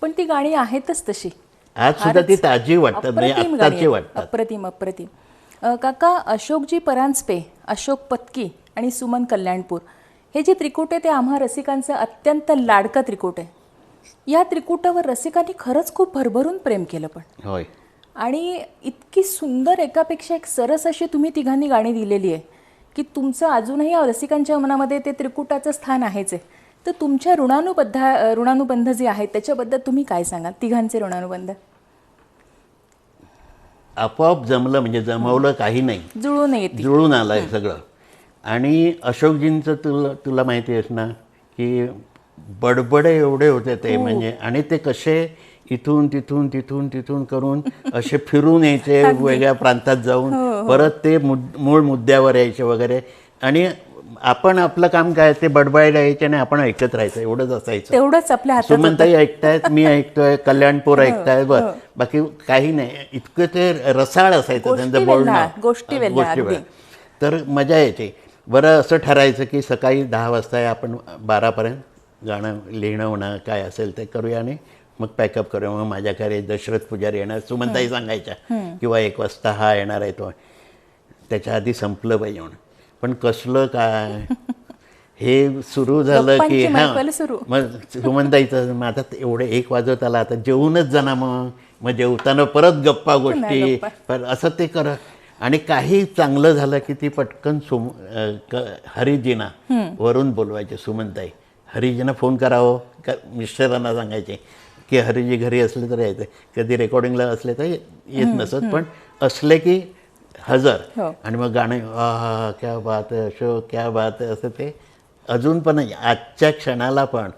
पण ती गाणी आहेतच तशी. आज सुद्धा ती ताजी वाटतात, म्हणजे अप्रतिम गाणी आत्ताची आहेत. वाटतात. अप्रतिम अप्रतिम. काका, अशोकजी परांजपे, अशोक पत्की आणि सुमन कल्याणपूर हे जे त्रिकूट आहे ते आम्हा रसिकांचं अत्यंत लाडकं त्रिकूट आहे. या त्रिकूटावर रसिकांनी खरंच खूप भरभरून प्रेम केलं पण. होय. आणि इतकी सुंदर एकापेक्षा एक सरस अशी तुम्ही तिघांनी गाणी दिलेली आहे की तुमचं अजूनही रसिकांच्या मनामध्ये ते त्रिकुटाचं स्थान आहेच आहे. तर तुमच्या ऋणानुबंध जे आहेत त्याच्याबद्दल तुम्ही काय सांगाल, तिघांचे ऋणानुबंध? आपोआप जमलं, म्हणजे जमवलं काही नाही, जुळून येते. जुळून आलं आहे सगळं. आणि अशोकजींचं तुला माहिती आहेस ना की बडबडे एवढे होते ते, म्हणजे आणि ते कसे इथून तिथून तिथून तिथून करून असे फिरून यायचे वेगळ्या प्रांतात जाऊन, परत ते मूळ मुद्द्यावर यायचे वगैरे. आणि आपण आपलं काम काय, ते बडबडायला यायचे आणि आपण ऐकत राहायचं, एवढंच असायचं. तेवढंच आपल्या हातात होतं. सुमनताई ऐकतायत, मी ऐकतोय, कल्याणपूर ऐकतायत, बस बाकी काही नाही. इतकं ते रसाळ असायचं त्यांचं बोलणं, गोष्टी वेगळ्या. तर मजा यायची. बरं, असं ठरायचं की सकाळी 10 वाजता आपण 12पर्यंत गाणं लिहिणं होणं काय असेल ते करूया आणि मग पॅकअप करूया. मग माझ्याकडे दशरथ पुजारी येणार, सुमनताई सांगायच्या, किंवा 1 वाजता हा येणार आहे, तो त्याच्या आधी संपलं पाहिजे म्हणून. पण कसलं काय हे सुरू झालं की मग सुमनताईचं मग आता एवढे 1 वाजत आला, आता जेवूनच जाणार, मग जेवताना परत गप्पा गोष्टी, असं ते कर. आणि काही चांगलं झालं की ती पटकन हरिजीना वरून बोलवायचे सुमनताई. हरिजीना फोन करावं का, मिस्टरांना सांगायचे की हरिजी घरी असले तर यायचे. कधी रेकॉर्डिंगला असले तर येत नसत, पण असले की हजर. आणि मग गाणे क्या बात आहे अशोक, क्या बात आहे, असं ते अजून पण आजच्या क्षणाला पण.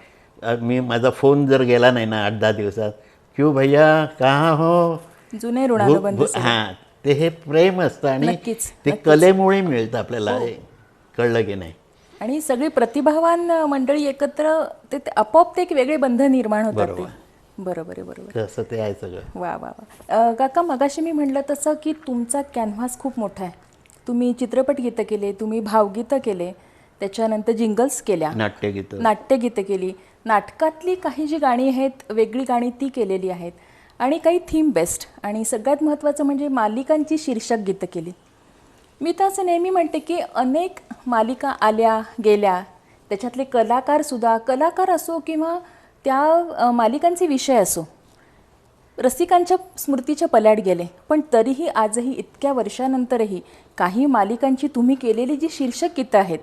मी माझा फोन जर गेला नाही ना 8-10 दिवसात, क्यों भैया कहाँ हो, जुने ऋणानुबंध. हां, ते हे प्रेम असतं आणि ते कलेमुळे मिळतं आपल्याला, कळलं की नाही. आणि सगळी प्रतिभावान मंडळी एकत्र ते आपोआप ते एक वेगळे बंध निर्माण होतात. बरोबर आहे, बरोबर. तसं ते आहे सगळं. वा वा वा. काका, मगाशी मी म्हटलं तसं की तुमचा कॅनव्हास खूप मोठा आहे. तुम्ही चित्रपट गीतं केले, तुम्ही भावगीतं केले, त्याच्यानंतर जिंगल्स केल्या, नाट्यगीतं केली, नाटकातली काही जी गाणी आहेत वेगळी गाणी ती केलेली आहेत, आणि काही थीम बेस्ट, आणि सगळ्यात महत्त्वाचं म्हणजे मालिकांची शीर्षक गीतं केली. मी तर असं नेहमी म्हणते की अनेक मालिका आल्या गेल्या, त्याच्यातले कलाकार असो किंवा त्या मालिकांचे विषय असो, रसिकांच्या स्मृतीच्या पल्याड गेले. पण तरीही आजही इतक्या वर्षानंतरही काही मालिकांची तुम्ही केलेली जी शीर्षक गीतं आहेत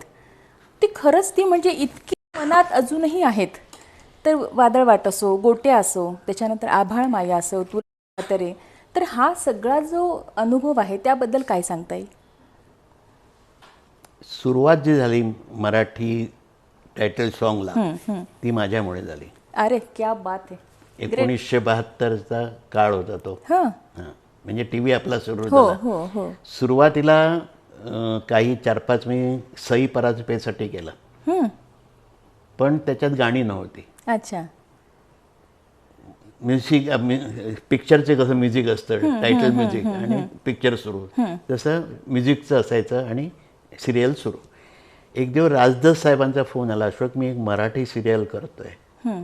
ती खरंच ती म्हणजे इतकी मनात अजूनही आहेत. तर वादळवाट असो, गोट्या असो, त्याच्यानंतर आभाळ माया असो, तुला तरे, तर हा सगळा जो अनुभव आहे त्याबद्दल काय सांगता येईल? सुरुवात जी झाली मराठी टायटल सॉन्गला ती माझ्यामुळे झाली. अरे क्या बात आहे. 1972चा काळ होता तो. म्हणजे टीव्ही आपला सुरू झाला. सुरुवातीला काही 4-5 मी सई परांजपेसाठी केलं, पण त्याच्यात गाणी नव्हती. अच्छा. म्युझिक, पिक्चरचे कसं म्युझिक असतं, टायटल म्युझिक आणि पिक्चर सुरू, तसं म्युझिकचं असायचं आणि सिरियल सुरू. एक दिवस राजदस साहेबांचा फोन आला, अशोक मी एक मराठी सिरियल करतोय.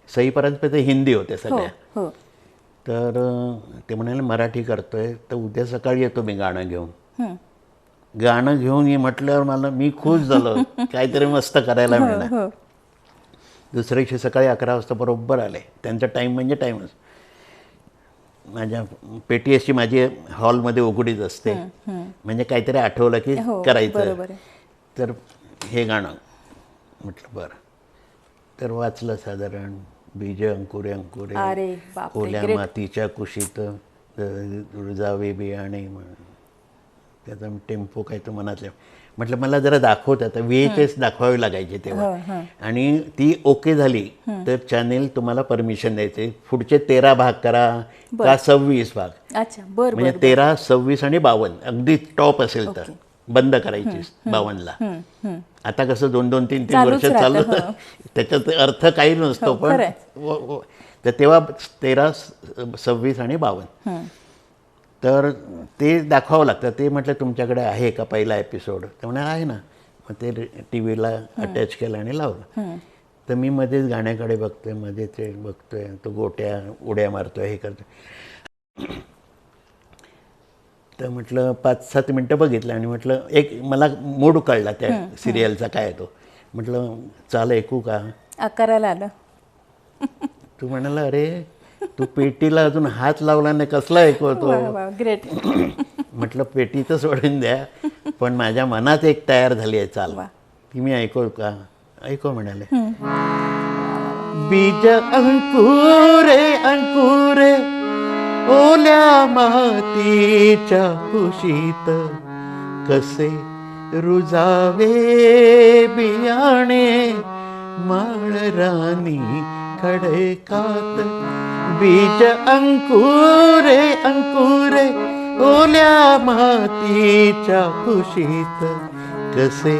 सई परांजपे ते हिंदी होते सगळ्या. तर ते म्हणाले मराठी करतोय, तर उद्या सकाळी येतो मी गाणं घेऊन. गाणं घेऊन ये म्हटल्यावर मी खुश झालो, काहीतरी मस्त करायला मिळणार. दुसऱ्या दिवशी सकाळी 11 वाजता बरोबर आले. त्यांचा टाईम म्हणजे टाईमच. माझ्या पेटी अशी माझी हॉलमध्ये उघडीच असते, म्हणजे काहीतरी आठवलं की करायचं. तर हे गाणं म्हटलं बरं. तर वाचलं साधारण बीज अंकुरे अंकुरे ओल्या मातीच्या कुशीत रुजावे बियाणे, त्याचा टेम्पो काय तो मनातल्या. म्हटलं मला जरा दाखवत, आता VHS दाखवावी लागायचे तेव्हा, आणि ती ओके झाली तर चॅनेल तुम्हाला परमिशन द्यायचे, पुढचे 13 भाग करा का 26 भाग. म्हणजे 13, 26 आणि 52 अगदी टॉप असेल तर बंद करायची 52ला. आता कसं 2-2, 3-3 वर्ष चालू, त्याच्यात अर्थ काही नसतो. पण तर तेव्हा 13, 26 आणि 52. तर ते दाखवावं लागतं. ते म्हटलं तुमच्याकडे आहे का पहिला एपिसोड? तर म्हणे आहे ना. मग ते टी व्हीला अटॅच केलं आणि लावलं. तर मी मध्येच गाण्याकडे बघतोय, मध्येच ते बघतोय, तो गोट्या उड्या मारतोय, हे करतोय. तर म्हटलं 5-7 मिनटं बघितलं आणि म्हटलं एक मला मूड कळला त्या सिरियलचा काय तो. म्हटलं चाल ऐकू का? आकाराला आलं. तू म्हणाला अरे तू पेटीला अजून हात लावला नाही कसला ऐकवतो. वा ग्रेट. म्हटलं पेटी तर सोडून द्या पण माझ्या मनात एक तयार झाली आहे चाल ती मी ऐकू का? ऐकव म्हणाले. बीज अंकुरे अंकुरे ओल्या मातीच्या कुशीत कसे रुजावे बियाणे माळरानी खडकात. बीज अंकुरे अंकुरे ओल्या मातीच्या कुशीत कसे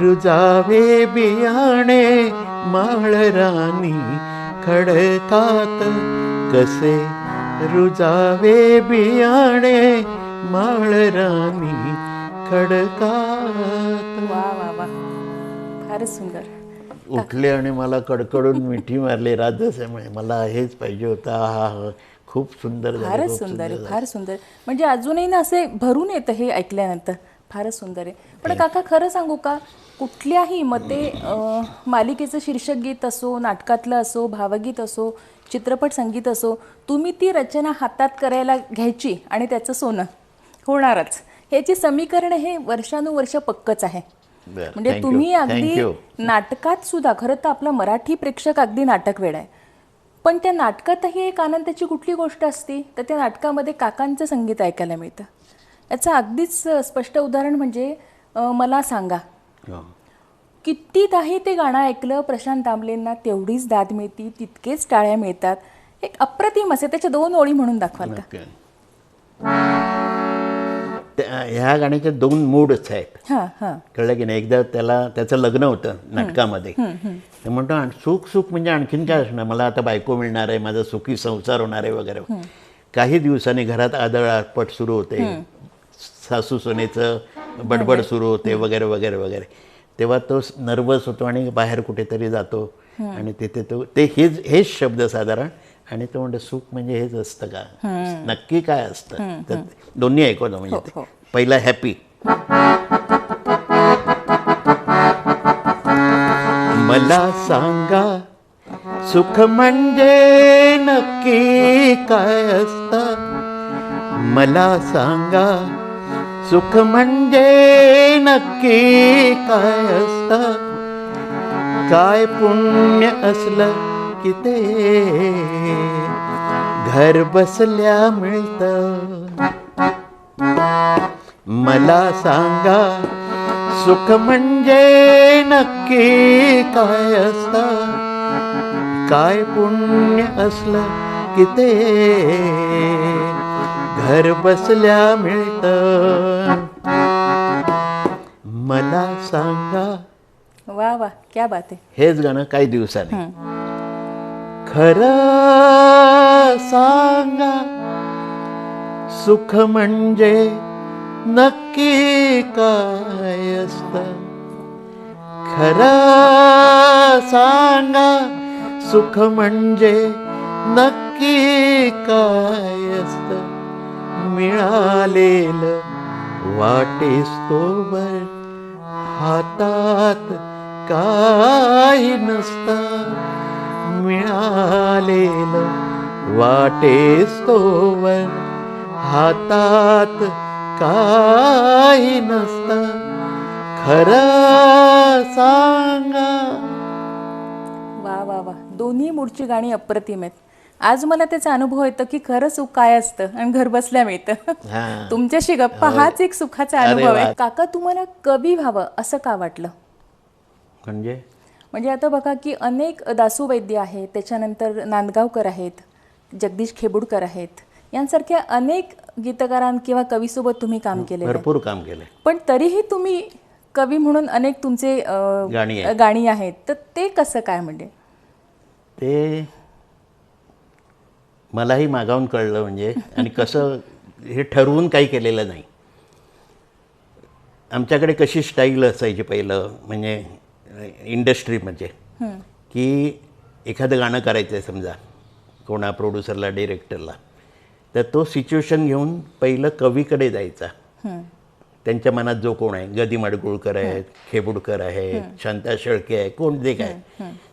रुजावे बियाणे माळरानी खडकात. कसे रुजावे बियाणे माळरानी खडकात. वा वा वा फारच सुंदर. उठले आणि मला कडकडून मिठी मारली राजसाहेबांमुळे. मला हेच पाहिजे होतं. हा खूप सुंदर झालं. फारच सुंदर आहे, फार सुंदर. म्हणजे अजूनही ना असे भरून येतं हे ऐकल्यानंतर. फारच सुंदर आहे. पण काका खरं सांगू का, कुठल्याही मते मालिकेचं शीर्षक गीत असो, नाटकातलं असो, भावगीत असो, चित्रपट संगीत असो, तुम्ही ती रचना हातात करायला घ्यायची आणि त्याचं सोनं होणारच. ह्याची समीकरण हे वर्षानुवर्ष पक्कच आहे. म्हणजे तुम्ही अगदी नाटकात सुद्धा, खरं तर आपला मराठी प्रेक्षक अगदी नाटक वेड आहे, पण त्या नाटकातही एक आनंदाची कुठली गोष्ट असती तर त्या नाटकामध्ये काकांचं संगीत ऐकायला मिळतं. याचं अगदीच स्पष्ट उदाहरण म्हणजे मला सांगा. कितीदाही ते गाणं ऐकलं प्रशांत दामलेंना तेवढीच दाद मिळती, तितकेच टाळ्या मिळतात. एक अप्रतिम असे त्याच्या 2 ओळी म्हणून दाखवाल का? ह्या गाण्याचे 2 मूडच आहेत. कळलं की नाही. एकदा त्याचं लग्न होतं नाटकामध्ये. ते म्हणतो सुख सुख म्हणजे आणखीन काय असणार, मला आता बायको मिळणार आहे, माझा सुखी संसार होणार आहे वगैरे. काही दिवसांनी घरात आदळआपट सुरू होते, सासू सोनेचं बडबड सुरू होते वगैरे वगैरे वगैरे. तेव्हा तो नर्वस होतो आणि बाहेर कुठेतरी जातो आणि तिथे तो ते हेच शब्द साधारण. आणि तो म्हणतो सुख म्हणजे हेच असतं का, नक्की काय असतं. तर दोन्ही ऐकवतो. म्हणजे पहिला हॅपी. मला सांगा सुख म्हणजे नक्की काय असतं. मला सांगा सुख म्हणजे नक्की काय असतं. काय पुण्य असलं की ते घर बसल्या मिळतं. मला सांगा सुख म्हणजे नक्की काय असतं. काय पुण्य असलं की ते घर बसल्या मिळतं. मला सांगा. वा वा क्या बात आहे. हेच गाणं काही दिवसांनी. खरं सांगा सुख म्हणजे नक्की काय असतं. खरं सांगा सुख म्हणजे नक्की काय असतं. मिळालेलं वाटेस तोवर हातात काही नसतं. मिळालेलं वाटेस तोवर हातात काही नसतं. खरं सांगा. वा वा वा दोन्ही मूडची गाणी अप्रतिम आहेत. आज मला त्याचा अनुभव येतो की खरं सुख काय असतं आणि घर बसल्या मिळतं. तुमच्याशी गप्पा हाच एक सुखाचा अनुभव आहे. काका तुम्हाला कवी व्हावं असं का वाटलं? म्हणजे आता बघा की अनेक दासू वैद्य आहेत, त्याच्यानंतर नांदगावकर आहेत, जगदीश खेबुडकर आहेत, यांसारख्या अनेक गीतकारां किंवा कवीसोबत तुम्ही काम केले, भरपूर काम केलं. पण तरीही तुम्ही कवी म्हणून अनेक तुमचे गाणी आहेत. तर ते कसं काय? म्हणजे ते मलाही मागावून कळलं. म्हणजे आणि कसं हे ठरवून काही केलेलं नाही. आमच्याकडे कशी स्टाईल असायची पहिलं म्हणजे इंडस्ट्री म्हणजे की एखादं गाणं करायचं आहे समजा कोणा प्रोड्युसरला डिरेक्टरला, तर तो सिच्युएशन घेऊन पहिलं कवीकडे जायचा. त्यांच्या मनात जो कोण आहे, गदी माडगुळकर आहेत, खेबुडकर आहेत, शांता शेळके आहे, कोण जे काय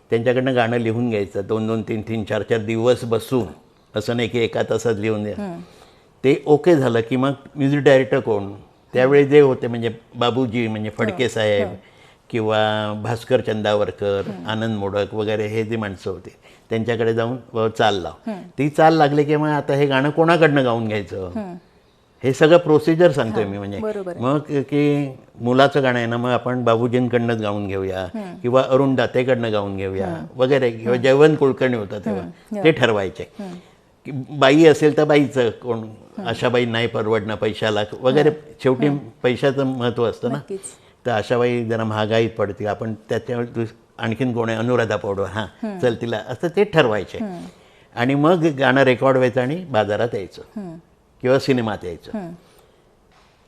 त्यांच्याकडनं गाणं लिहून घ्यायचं 2-2, 3-3, 4-4 दिवस बसून. असं नाही की एका तासात लिहून द्या. ते ओके झालं की मग म्युझिक डायरेक्टर कोण त्यावेळी जे होते म्हणजे बाबूजी म्हणजे फडके साहेब किंवा भास्कर चंदावरकर, आनंद मोडक वगैरे हे जे माणसं होते त्यांच्याकडे जाऊन चाल लाव. ती चाल लागली की मग आता हे गाणं कोणाकडनं गाऊन घ्यायचं हे सगळं प्रोसिजर सांगतोय मी. म्हणजे मग की मुलाचं गाणं आहे ना, मग आपण बाबूजींकडनंच गाऊन घेऊया किंवा अरुण दातेकडनं गाऊन घेऊया वगैरे, किंवा जयवंत कुलकर्णी होता तेव्हा ते ठरवायचे. की बाई असेल तर बाईचं कोण, आशाबाई नाही परवडणं पैशाला वगैरे, शेवटी पैशाचं महत्त्व असतं ना. तर आशाबाई जरा महागाईत पडतील, आपण त्याच्यावर आणखीन कोण आहे, अनुराधा पौडवाल, हां चल तिला, असं ते ठरवायचे. आणि मग गाणं रेकॉर्ड व्हायचं आणि बाजारात यायचं किंवा सिनेमात यायचं.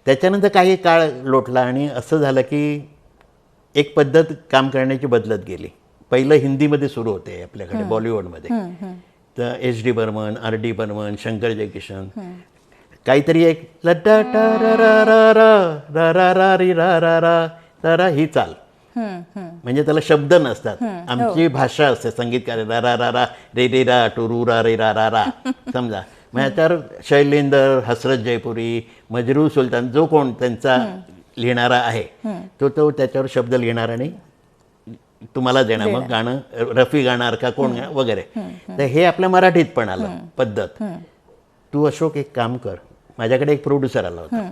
त्याच्यानंतर काही काळ लोटला आणि असं झालं की एक पद्धत काम करण्याची बदलत गेली. पहिलं हिंदीमध्ये सुरू होते आपल्याकडे बॉलिवूडमध्ये, तर H D Burman, R D Burman, Shankar Jaikishan, काहीतरी एक लड्डा टा रा रा रा रा रा रा री रा रा रा रा ही चाल, म्हणजे त्याला शब्द नसतात. आमची भाषा असते संगीतकार, रा रा रा रा रे रे रा टू रू रा रे रा रा रा समजा. मग त्यावर शैलेंदर, हसरत जयपुरी, मजरू सुलतान जो कोण त्यांचा लिहिणारा आहे तो त्याच्यावर शब्द लिहिणार आणि तुम्हाला देणार. मग गाणं रफी गाणार का कोण वगैरे. तर हे आपल्या मराठीत पण आलं पद्धत. तू अशोक एक काम कर, माझ्याकडे एक प्रोड्युसर आला होता,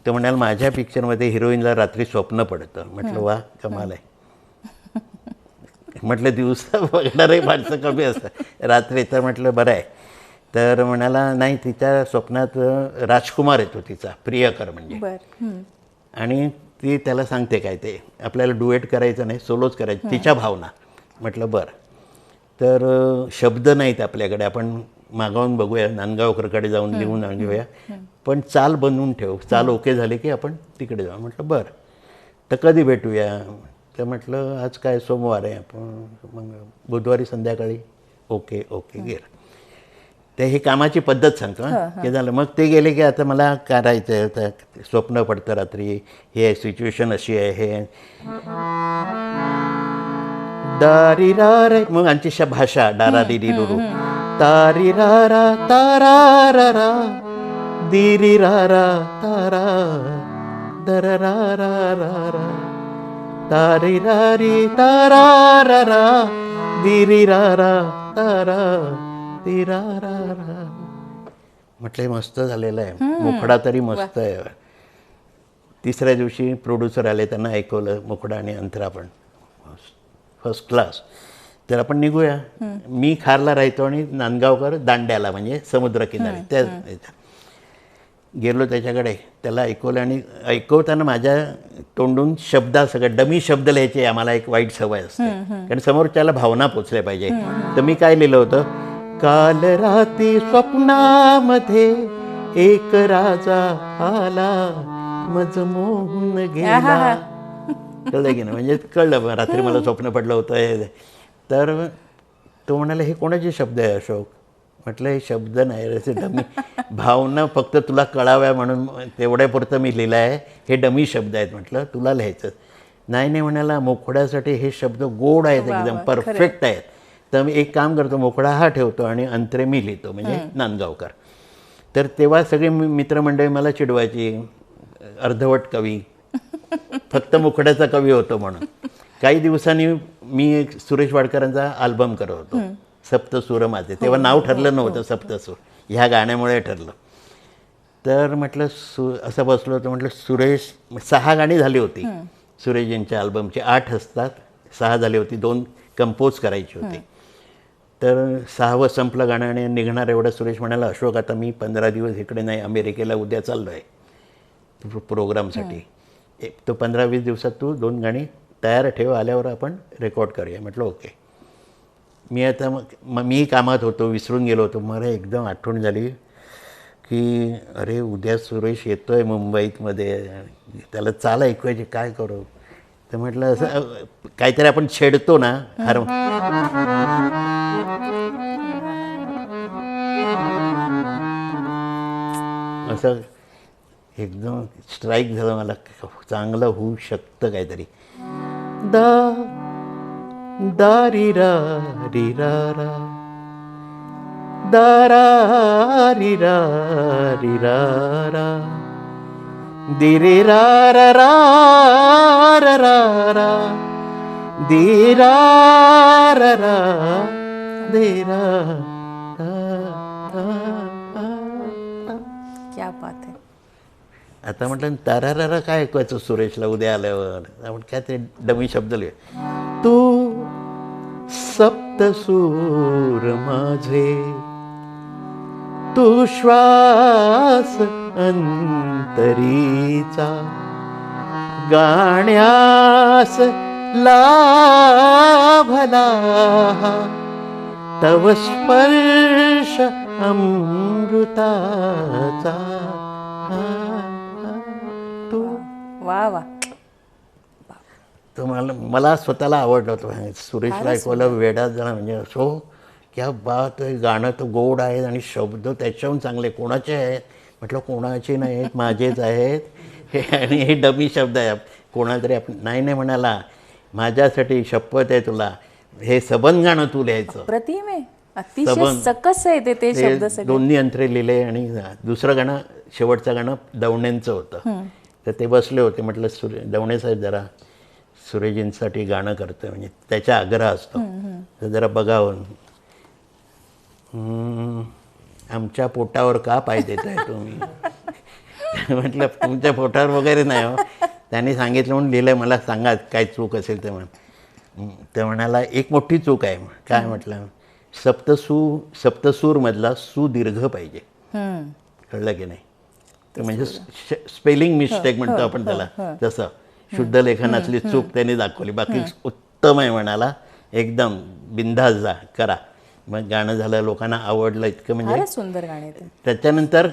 तो म्हणाल माझ्या पिक्चरमध्ये हिरोईनला रात्री स्वप्न पडतं. म्हटलं वा कमाल आहे. म्हटलं दिवसा बघणारे माणसं कमी असतात, रात्री तर म्हटलं बरं आहे. तर म्हणाला नाही, तिच्या स्वप्नात राजकुमार येतो तिचा प्रियकर म्हणजे, आणि ती त्याला सांगते काय ते आपल्याला डुएट करायचं नाही, सोलोच करायचं, तिच्या भावना. म्हटलं बरं. तर शब्द नाहीत आपल्याकडे, आपण मागवून बघूया, नांदगावकरकडे जाऊन लिहून घेऊया, पण चाल बनवून ठेव, चाल ओके झाली की आपण तिकडे जाऊ. म्हटलं बरं, तर कधी भेटूया. तर म्हटलं आज काय सोमवार आहे, आपण मग बुधवारी संध्याकाळी. ओके ओके गेलं. ते ही कामाची पद्धत सांगतो हे झालं. मग ते गेले की आता मला करायचं आहे, तर स्वप्न पडतं रात्री, हे सिच्युएशन अशी आहे, हे दारी रा रे, मग आमची भाषा डारा डी डी रू तारी रा रा तारा रा रा दिरी रा रा तारा दर रा रा रा रा तारी रा री तारा रा रा दिरी रा रा तारा दिरा रा रा. म्हटलं मस्त झालेलं आहे, मुखडा तरी मस्त आहे. तिसऱ्या दिवशी प्रोड्युसर आले, त्यांना ऐकवलं मुखडा आणि अंतरा पण फर्स्ट क्लास. तर आपण निघूया. मी खारला राहतो आणि नांदगावकर दांड्याला म्हणजे समुद्रकिनारी, त्या गेलो त्याच्याकडे, त्याला ऐकवलं. आणि ऐकवताना माझ्या तोंडून सगळं डमी शब्द लिहायचे. आम्हाला एक वाईट सवय असते, कारण समोरच्याला भावना पोचल्या पाहिजे. तर मी काय लिहिलं होतं, काल रात्री स्वप्नामध्ये एक राजा आला, मज मोहून गेला. कळलं की नाही, म्हणजे कळलं रात्री मला स्वप्न पडलं होतं हे. तर तो म्हणाला हे कोणाचे शब्द आहे अशोक. म्हटलं हे शब्द नाही रे, डमी भावना फक्त तुला कळाव्या म्हणून तेवढ्यापुरतं मी लिहिलं आहे, हे डमी शब्द आहेत. म्हटलं तुला लिहायचं नाही. नाही म्हणाला, मोखड्यासाठी हे शब्द गोड आहेत, एकदम परफेक्ट आहेत. तर मी एक काम करतो, मोकळा हा ठेवतो आणि अंतरे मी लिहितो, म्हणजे नांदगावकर. तर तेव्हा सगळे मित्रमंडळी मला चिडवायची, अर्धवट कवी, फक्त मुखड्याचा कवी होतो म्हणून. काही दिवसांनी मी एक सुरेश वाडकरांचा अल्बम करत होतो, सप्तसूर माझे. तेव्हा नाव ठरलं नव्हतं सप्तसूर, ह्या गाण्यामुळे ठरलं. तर म्हटलं असं बसलो होतं, म्हटलं सुरेश, 6 गाणी झाली होती सुरेशजींच्या अल्बमची. 8 असतात, 6 झाली होती, 2 कंपोज करायची होती. तर 6वं संपलं गाणं आणि निघणार एवढं. सुरेश म्हणाला, अशोक आता मी 15 दिवस इकडे नाही, अमेरिकेला उद्या चाललो आहे प्रोग्रामसाठी. तो 15-20 दिवसात तू 2 गाणी तयार ठेव, आल्यावर आपण रेकॉर्ड करूया. म्हटलं ओके. मी आता मग मी कामात होतो, विसरून गेलो होतो. मला एकदम आठवण झाली, की अरे उद्या सुरेश येतोय मुंबईतमध्ये, त्याला चाल ऐकवायची, काय करू? तर म्हटलं असं काहीतरी आपण छेडतो ना असं एकदम स्ट्राईक झालं मला, चांगलं होऊ शकतं काहीतरी. दा दा री रा री रा रा दा रा री रा री रा रा दी रे रा रा रा रा रा रा दी रा रा रा दे रा क्या बात आहे. आता म्हटलं तारारारा काय ऐकवायचं सुरेशला उद्या आल्यावर? आपण काय ते डमी शब्द लिहूया. तू सप्तसूर माझे, तू श्वास अंतरीचा, गाण्यास लाभला तव स्पर्श अमृताचा. तू वा वा. तर मला स्वतःला आवडलं होतं. सुरेशला ऐकवलं वेडात जाणं म्हणजे असो क्या बात आहे. गाणं तर गोड आहे आणि शब्द त्याच्याहून चांगले. कोणाचे आहेत म्हटलं? कोणाचे नाही आहेत, माझेच आहेत. हे आणि हे डमी शब्द आहे. कोणाला तरी आपण नाही नाही म्हणाला, माझ्यासाठी शपथ आहे तुला, हे सबंध गाणं तू लिहायचं. प्रतिम आहे, अतिशय सकस आहे ते शब्द सगळे. दोन्ही अंतरे लिहिले. आणि दुसरं गाणं, शेवटचं गाणं दवणेंचं होतं. तर ते बसले होते. म्हटलं दवणे साहेब जरा सुरेशजींसाठी गाणं करतोय, म्हणजे त्याचा आग्रह असतो, तर जरा बघावं. आमच्या पोटावर का पाय देताय तुम्ही? म्हटलं तुमच्या पोटावर वगैरे नाही हो, त्यांनी सांगितलं म्हणून लिहिलं. मला सांगा काय चूक असेल ते ते म्हणाला एक मोठी चूक आहे. काय म्हटलं? सप्तसूरमधला सु दीर्घ पाहिजे. कळलं की नाही? तर म्हणजे स्पेलिंग मिस्टेक म्हणतो आपण त्याला, तसं शुद्ध लेखनातली चूक त्यांनी दाखवली. बाकी उत्तम आहे म्हणाला, एकदम बिंदास जा करा. मग गाणं झालं, लोकांना आवडलं इतकं, म्हणजे सुंदर गाणे. त्याच्यानंतर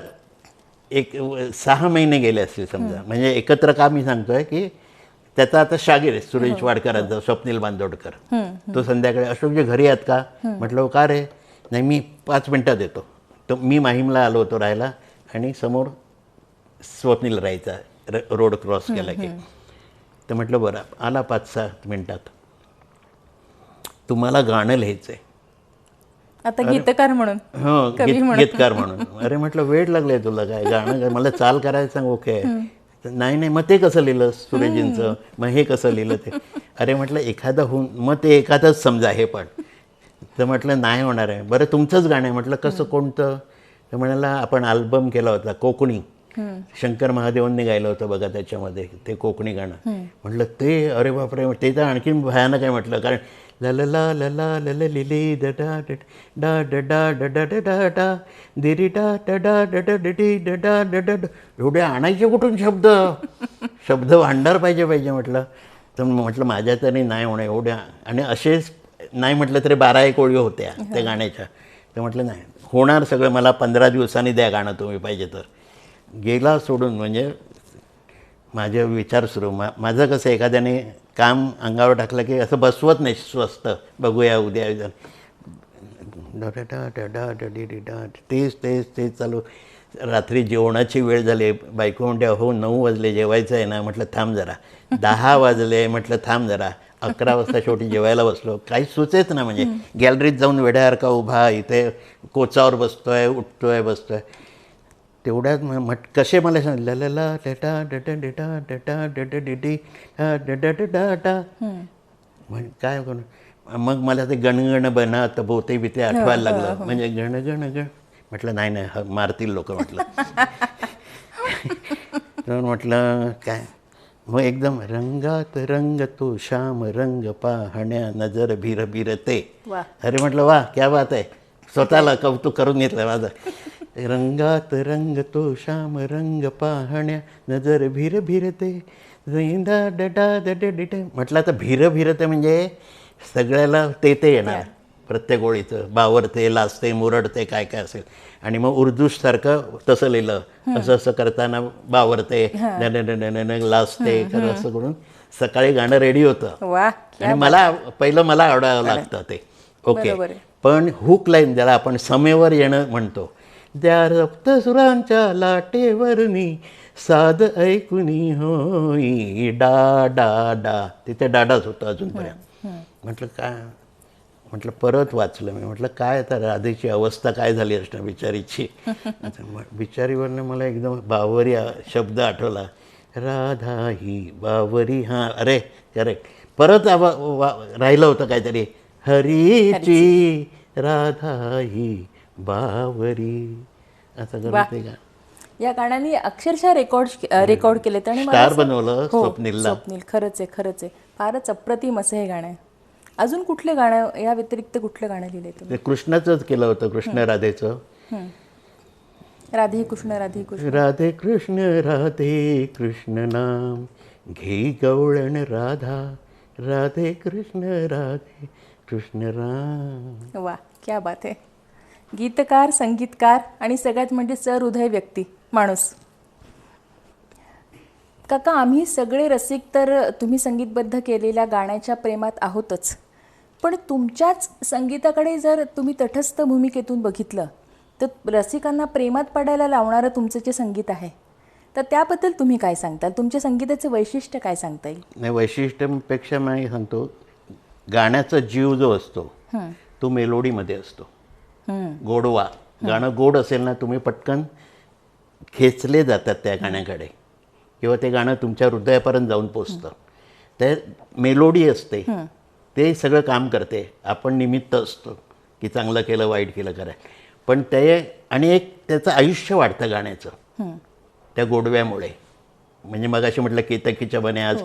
एक 6 महिने गेले असतील समजा. म्हणजे एकत्र का मी सांगतोय की त्याचा आता शागीर सुरेश वाडकरांचा, स्वप्नील बांदोडकर, तो संध्याकाळी अशोकच्या घरी आहेत का? म्हटलं का रे? नाही मी 5 मिनटात येतो. तो मी माहीमला आलो होतो राहायला आणि समोर स्वप्नील राहायचा रोड क्रॉस केला की. तर म्हटलं बरं, आला 5-7 मिनटात. तुम्हाला गाणं लिहायचं आहे आता, गीतकार म्हणून. हो, गीतकार म्हणून. अरे म्हटलं वेळ लागले तुला, काय गाणं, मला चाल करायचं सांग. ओके. नाही नाही, मग ते कसं लिहिलं सुरेशजींचं, मग हे कसं लिहिलं ते? अरे म्हटलं एखादं होऊन मग ते एखादंच समजा हे पण. तर म्हटलं नाही होणार आहे. बरं तुमचंच गाणं आहे. म्हटलं कसं, कोणतं? तर म्हणाला आपण अल्बम केला होता कोकणी, शंकर महादेवांनी गायलं होतं बघा त्याच्यामध्ये, ते कोकणी गाणं. म्हटलं ते, अरे बापरे, ते तर आणखी भयानक आहे म्हटलं. कारण ला ला ला ला ला ला ला लिली ड डा ड डा ड डा ड डा ड डा डा दिरी डा ड डा ड ड डी ड डा ड ड. एवढे आणायचे कुठून शब्द? शब्द भांडार पाहिजे म्हटलं. तर म्हटलं माझ्या तरी नाही होणार एवढ्या. आणि असेच नाही म्हटलं तरी 12-1 ओळी होत्या त्या गाण्याच्या. तर म्हटलं नाही होणार सगळं, मला 15 दिवसांनी द्या गाणं तुम्ही पाहिजे तर. गेला सोडून. म्हणजे माझे विचार सुरू. माझं कसं, एखाद्याने काम अंगावर टाकलं की असं बसवत नाही स्वस्त, बघूया उद्या. तेच चालू. रात्री जेवणाची वेळ झाली. बायको म्हणते हो 9 वाजले, जेवायचं आहे ना. म्हटलं थांब जरा. 10 वाजले. म्हटलं थांब जरा. 11 वाजता शेवटी जेवायला बसलो. काही सुचेच ना. म्हणजे गॅलरीत जाऊन वेड्यासारखा उभा, इथे कोचावर बसतोय, उठतोय, बसतोय. तेवढ्यात कसे मला सांग ला ला ला डटा डटा डेटा डटा डटा डिटी डटा डटा डा. काय करू? मग मला ते गणगण बना तबोते बिते आठवायला लागलं. म्हणजे गण गण गण. म्हटलं नाही नाही, मारतील लोक म्हटलं. तर म्हटलं काय, मग एकदम रंगात रंग तो श्याम रंग पाहण्या नजर भीर भीरते. अरे म्हटलं वा क्या बात आहे. स्वतःला कौतुक करून घेतलं माझं. रंगात रंग तो श्याम रंग पाहण्या नजर भीर भीरते दा डा डा डा डिटे. म्हटलं आता भीर भीरते म्हणजे सगळ्याला ते येणार. प्रत्येक ओळीचं बावरते, लाजते, मुरडते, काय काय असेल. आणि मग उर्दूसारखं तसं लिहिलं, असं असं करताना बावरते, लाजते, असं करून सकाळी गाणं रेडी होतं. वा, आणि मला आवडावं लागतं ते. ओके, बरोबर आहे. पण हुक लाईन ज्याला आपण समेवर येणं म्हणतो, त्या रक्त सुरांच्या लाटेवरनी साध ऐकुनी होई डा डा डा, तिथे डाडाच होतं अजूनपर्यंत. म्हटलं परत वाचलं मी, म्हटलं काय आता राधेची अवस्था काय झाली असणार बिचारीची. बिचारीवरनं मला एकदम बावरी शब्द आठवला, राधा ही बावरी. हां, अरे करेक्ट. परत राहिलं होतं काहीतरी, हरीची राधा ही बावरी, असं करून ते गा. या गाण्याने अक्षरशः रेकॉर्ड केलेत आणि मला स्टार असं- बनवलं हो, स्वप्नीलला. स्वप्नील, खरंच आहे. फारच अप्रतिम असं हे गाणं आहे. अजून कुठले गाणं, या व्यतिरिक्त कुठलं गाणं लिहिलंय तुम्ही? ते कृष्णाचंच केलं होतं, कृष्ण राधेचं. राधे कृष्ण राधे कृष्ण. राधे कृष्ण नाम घे गवळण राधा, राधे कृष्ण राम. वा, क्या बात आहे. गीतकार, संगीतकार आणि सगळ्यात म्हणजे सहृदय व्यक्ती, माणूस. काका, आम्ही सगळे रसिक तर तुम्ही संगीतबद्ध केलेल्या गाण्याच्या प्रेमात आहोतच, पण तुमच्याच संगीताकडे जर तुम्ही तटस्थ भूमिकेतून बघितलं तर रसिकांना प्रेमात पडायला लावणारं तुमचं जे संगीत आहे, तर त्याबद्दल तुम्ही काय सांगताल? तुमच्या संगीताचं वैशिष्ट्य काय सांगता येईल? नाही, वैशिष्ट्यापेक्षा मी सांगतो, गाण्याचा जीव जो असतो तो मेलोडीमध्ये असतो. गोडवा, गाणं गोड असेल ना, तुम्ही पटकन खेचले जातात त्या गाण्याकडे, किंवा ते गाणं तुमच्या हृदयापर्यंत जाऊन पोचतं. ते मेलोडी असते, ते सगळं काम करते. आपण निमित्त असतो की चांगलं केलं, वाईट केलं, करायला. पण ते आणि एक त्याचं आयुष्य वाढतं गाण्याचं त्या गोडव्यामुळे. म्हणजे मगाशी म्हटलं केतकीच्या बने आज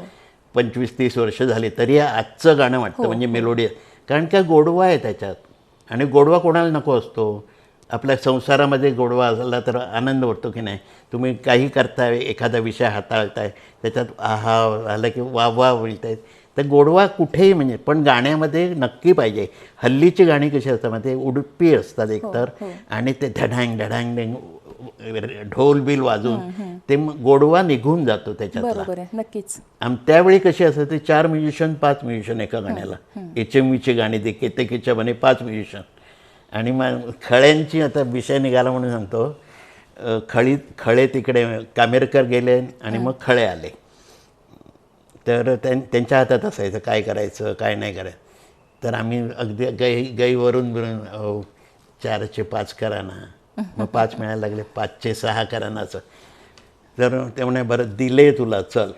25-30 वर्ष झाली तरी आजचं गाणं वाटतं, म्हणजे मेलोडी. कारण का गोडवा आहे त्याच्यात. आणि गोडवा कोणाला नको असतो? आपल्या संसारामध्ये गोडवा असला तर आनंद वाटतो की नाही? तुम्ही काही करताय, एखादा विषय हाताळताय, त्याच्यात आहा आलं की वा वा बोलतायत, तर गोडवा कुठेही म्हणजे, पण गाण्यामध्ये नक्की पाहिजे. हल्लीची गाणी कशी असतात म्हणजे उडपी असतात एकतर, आणि ते धडांग धडांग ढोल बिल वाजून ते गोडवा निघून जातो त्याच्यातला. बरोबर आहे, नक्कीच. त्यावेळी कशी असतात ते 4 म्युझिशियन 5 म्युझिशियन एका गाण्याला. HMVची गाणी, ते केतकीच्या बने 5 म्युझिशियन. आणि मग खळ्यांची आता विषय निघाला म्हणून सांगतो, खळे तिकडे कामेरकर गेले आणि मग खळे आले. तर त्यांच्या हातात असायचं काय करायचं काय नाही करायचं. तर आम्ही अगदी गईवरून 4चे 5 करा ना, मग 5 मिळायला लागले, 5चे 6 करा नाचं. तर ते म्हणे बरं दिले तुला, चल.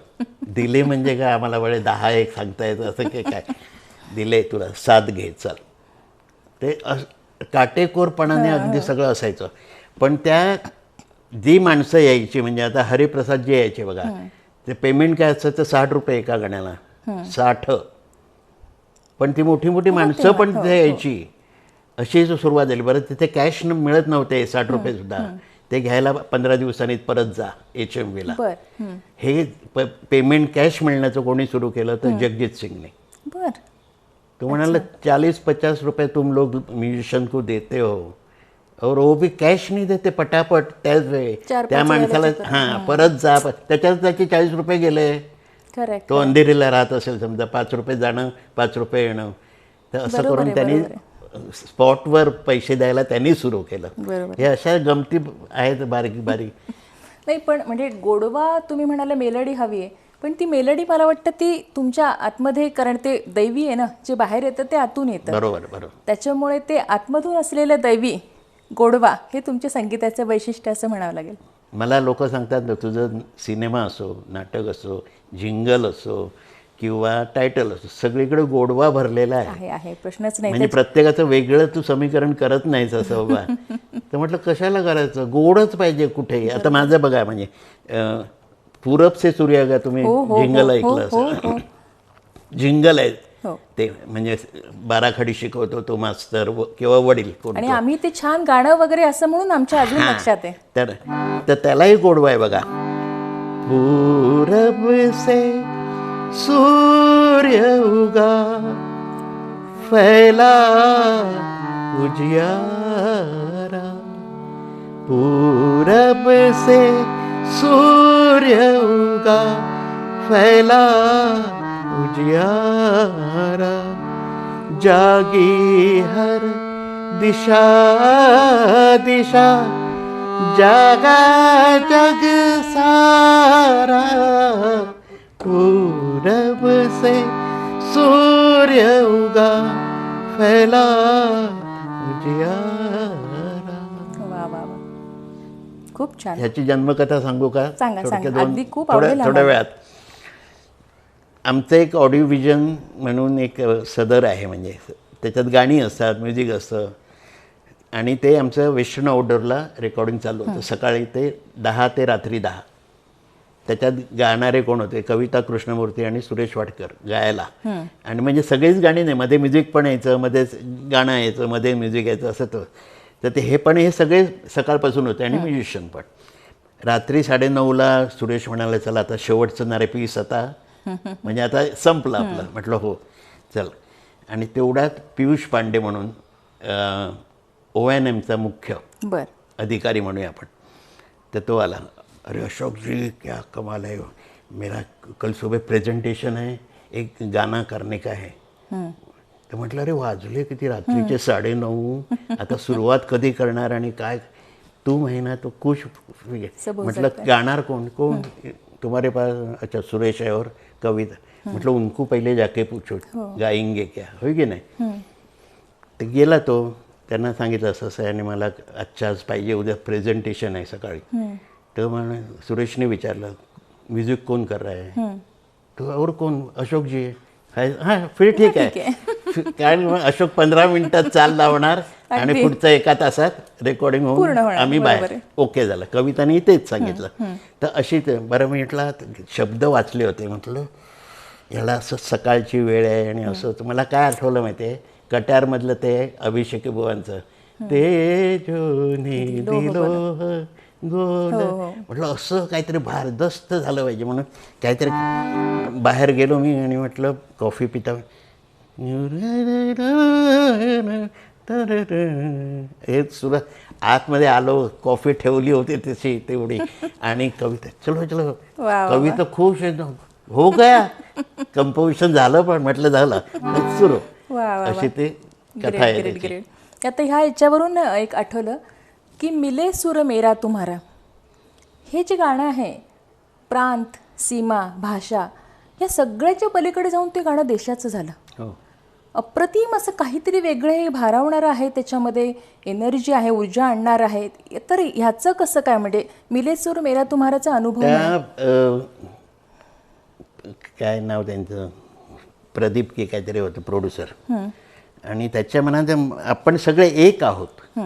दिले म्हणजे काय, आम्हाला बळे 10-1 सांगता येतं असं की काय, दिले तुला 7 घे चल. ते काटेकोरपणाने अगदी सगळं असायचं. पण त्या जी माणसं यायची, म्हणजे आता हरिप्रसाद जी यायचे बघा, ते पेमेंट काय असतं तर 60 रुपये एका गाण्याला, 60. पण ती मोठी मोठी माणसं पण तिथे यायची. अशी सुरुवात झाली. बरं, तिथे कॅश मिळत नव्हते 60 रुपयेसुद्धा. ते घ्यायला 15 दिवसांनी परत जा HMVला. हे पेमेंट कॅश मिळण्याचं कोणी सुरू केलं तर जगजीत सिंगने. तो म्हणाला 40-50 रुपये तुम लोग म्यूजिशियन को देते हो और वो भी कॅश नाही देते, पटापट त्याच वेळी त्या माणसाला परत जा. त्याच्यात त्याचे 40 रुपये गेले. तो अंधेरीला राहत असेल समजा, 5 रुपये जाणं 5 रुपये येणं, तर असं करून त्यांनी स्पॉटवर पैसे द्यायला त्यांनी सुरू केलं. हे अशा गमती आहेत बारीक बारीक. नाही, पण म्हणजे गोडवा तुम्ही म्हणाला मेलडी हवी आहे, पण ती मेलडी मला वाटतं ती तुमच्या आतमध्ये, कारण ते दैवी आहे ना, जे बाहेर येतं ते आतून येतं. बरोबर. त्याच्यामुळे ते आतमधून असलेलं दैवी गोडवा हे तुमच्या संगीताचं वैशिष्ट्य असं म्हणावं लागेल. मला लोक सांगतात ना, तुझं सिनेमा असो, नाटक असो, जिंगल असो किंवा टायटल असो, सगळीकडे गोडवा भरलेला आहे. प्रश्नच नाही. म्हणजे प्रत्येकाचं वेगळं तू समीकरण करत नाहीस असं बाबा. तर म्हटलं कशाला करायचं, गोडच पाहिजे कुठेही. आता माझं बघा, म्हणजे पूरब से सूर्यागा तुम्ही जिंगल ऐकलं असं, जिंगल आहे ते, म्हणजे बाराखडी शिकवतो तो मास्तर किंवा वडील कोण, आणि आम्ही ते छान गाणं वगैरे असं म्हणून आमच्या अजून लक्षात आहे. तर त्यालाही गोडवा आहे बघा. पूरब से सूर्य उगा फैला उजियारा, पूरब से सूर्य उगा फैला उजियारा, जागी हर दिशा दिशा, जागा जग सारा, पूरब से सूर्य उगा फैला उजियारा. वा वा वा, खूप छान. ह्याची जन्मकथा सांगू का? सांगा, थोडक्यात सांगा. अगदी खूप आवडेल थोड्या आम्हाला. वेळात. आमचं एक ऑडिओ विजन म्हणून एक सदर आहे, म्हणजे त्याच्यात गाणी असतात, म्युझिक असतं, आणि ते आमचं वेस्टर्न आउटडोअरला रेकॉर्डिंग चालू होतं. सकाळी ते 10 ते रात्री 10. त्याच्यात गाणारे कोण होते? कविता कृष्णमूर्ती आणि सुरेश वाडकर गायला. आणि म्हणजे सगळीच गाणी नाही, मध्ये म्युझिक पण यायचं, मध्ये गाणं यायचं, मध्ये म्युझिक यायचं, असं तर ते हे पण हे सगळे सकाळपासून होते आणि म्युझिशियन पण. रात्री 9:30ला सुरेश म्हणाले चला आता शेवटचं नारे पीस आता म्हणजे आता संपलं आपलं. म्हटलं हो चल. आणि तेवढ्यात पियुष पांडे म्हणून ONMचा मुख्य बर, अधिकारी म्हणूया आपण, तर तो आला. अरे अशोक जी क्या कमाल है, मेरा कल सुबह प्रेजेंटेशन है, एक गाना करने का है. तर म्हटलं अरे वाजले किती, रात्रीचे 9:30, आता सुरुवात कधी करणार आणि काय. तू महिना तो खुश. म्हटलं गाणार कोण कोण तुम्हारे पास? अच्छा सुरेश है और कविता. म्हटलं उनको पहिले जाके पूछो गाएंगे क्या, होय की नाही. तर गेला तो, त्यांना सांगितलं असं असं आहे आणि मला आज पाहिजे, उद्या प्रेझेंटेशन आहे सकाळी. तर म्हणे सुरेशने विचारलं म्युझिक कौन कर रहा है? तो और कौन? अशोक जी है. हां फिर ठीक आहे. कारण अशोक 15 मिनिटात चाल लावणार आणि पुढच्या 1 तासात रेकॉर्डिंग होऊन आम्ही बाहेर. ओके झालं. कविताने तेच सांगितलं. तर अशी बरं म्हटलं, शब्द वाचले होते, म्हटलं याला असं सकाळची वेळ आहे आणि असं. मला काय आठवलं माहिती आहे, कट्यारमधलं ते अभिषेक बुवांचं ते जोनी दिलो गोल. म्हटलं असं काहीतरी भारदस्त झालं पाहिजे म्हणून काहीतरी बाहेर गेलो मी आणि म्हटलं कॉफी पिता, हे सुरू आतमध्ये आलो, कॉफी ठेवली होती तशी तेवढी, आणि कविता चलो चलो, कविता खुश एकदम हो गया, कंपोजिशन झालं. पण म्हटलं झालं सुरू. अशी ते कथा आहे. आता ह्या याच्यावरून एक आठवलं की मिले सुर मेरा तुम्हारा, हे जे गाणं आहे, प्रांत, सीमा, भाषा या सगळ्याच्या पलीकडे जाऊन ते गाणं देशाचं झालं. हो, अप्रतिम असं काहीतरी वेगळे भारावणारं आहे, त्याच्यामध्ये एनर्जी आहे, ऊर्जा आणणार आहे. तर ह्याचं कसं काय, म्हणजे मिले सुर मेरा तुम्हाराचा अनुभव? काय नाव त्यांचं, प्रदीप की काहीतरी होतं प्रोड्युसर. आणि त्याच्या मनात आपण सगळे एक आहोत.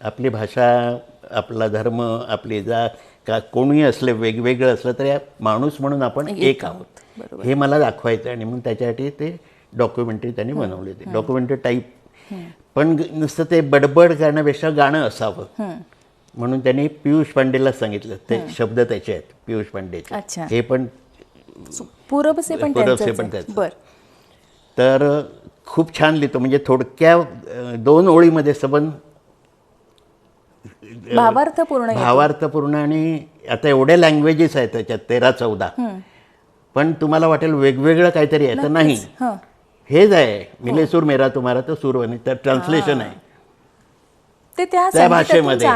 आपली भाषा, आपला धर्म, आपली जात, का कोणीही असले, वेगवेगळं असलं तर या माणूस म्हणून आपण एक आहोत, हे मला दाखवायचं. आणि मग त्याच्यासाठी ते डॉक्युमेंटरी त्यांनी बनवली होती, डॉक्युमेंटरी टाईप. पण नुसतं ते बडबड करण्यापेक्षा गाणं असावं म्हणून त्यांनी पियुष पांडेला सांगितलं. ते शब्द त्याचे आहेत पियुष पांडेचे. हे पण पूरबसे पण त्याचं. तर खूप छान लिहितो, म्हणजे थोडक्या 2 ओळीमध्ये सबंध भावार्थपूर्ण. आणि आता एवढ्या लँग्वेजेस आहेत त्याच्यात 13-14, पण तुम्हाला वाटेल वेगवेगळं काहीतरी आहे, तर नाही, हेच आहे. मिले सूर मेरा तुम्हारा, तर सूरवाणी, तर ट्रान्सलेशन आहे त्या भाषेमध्ये.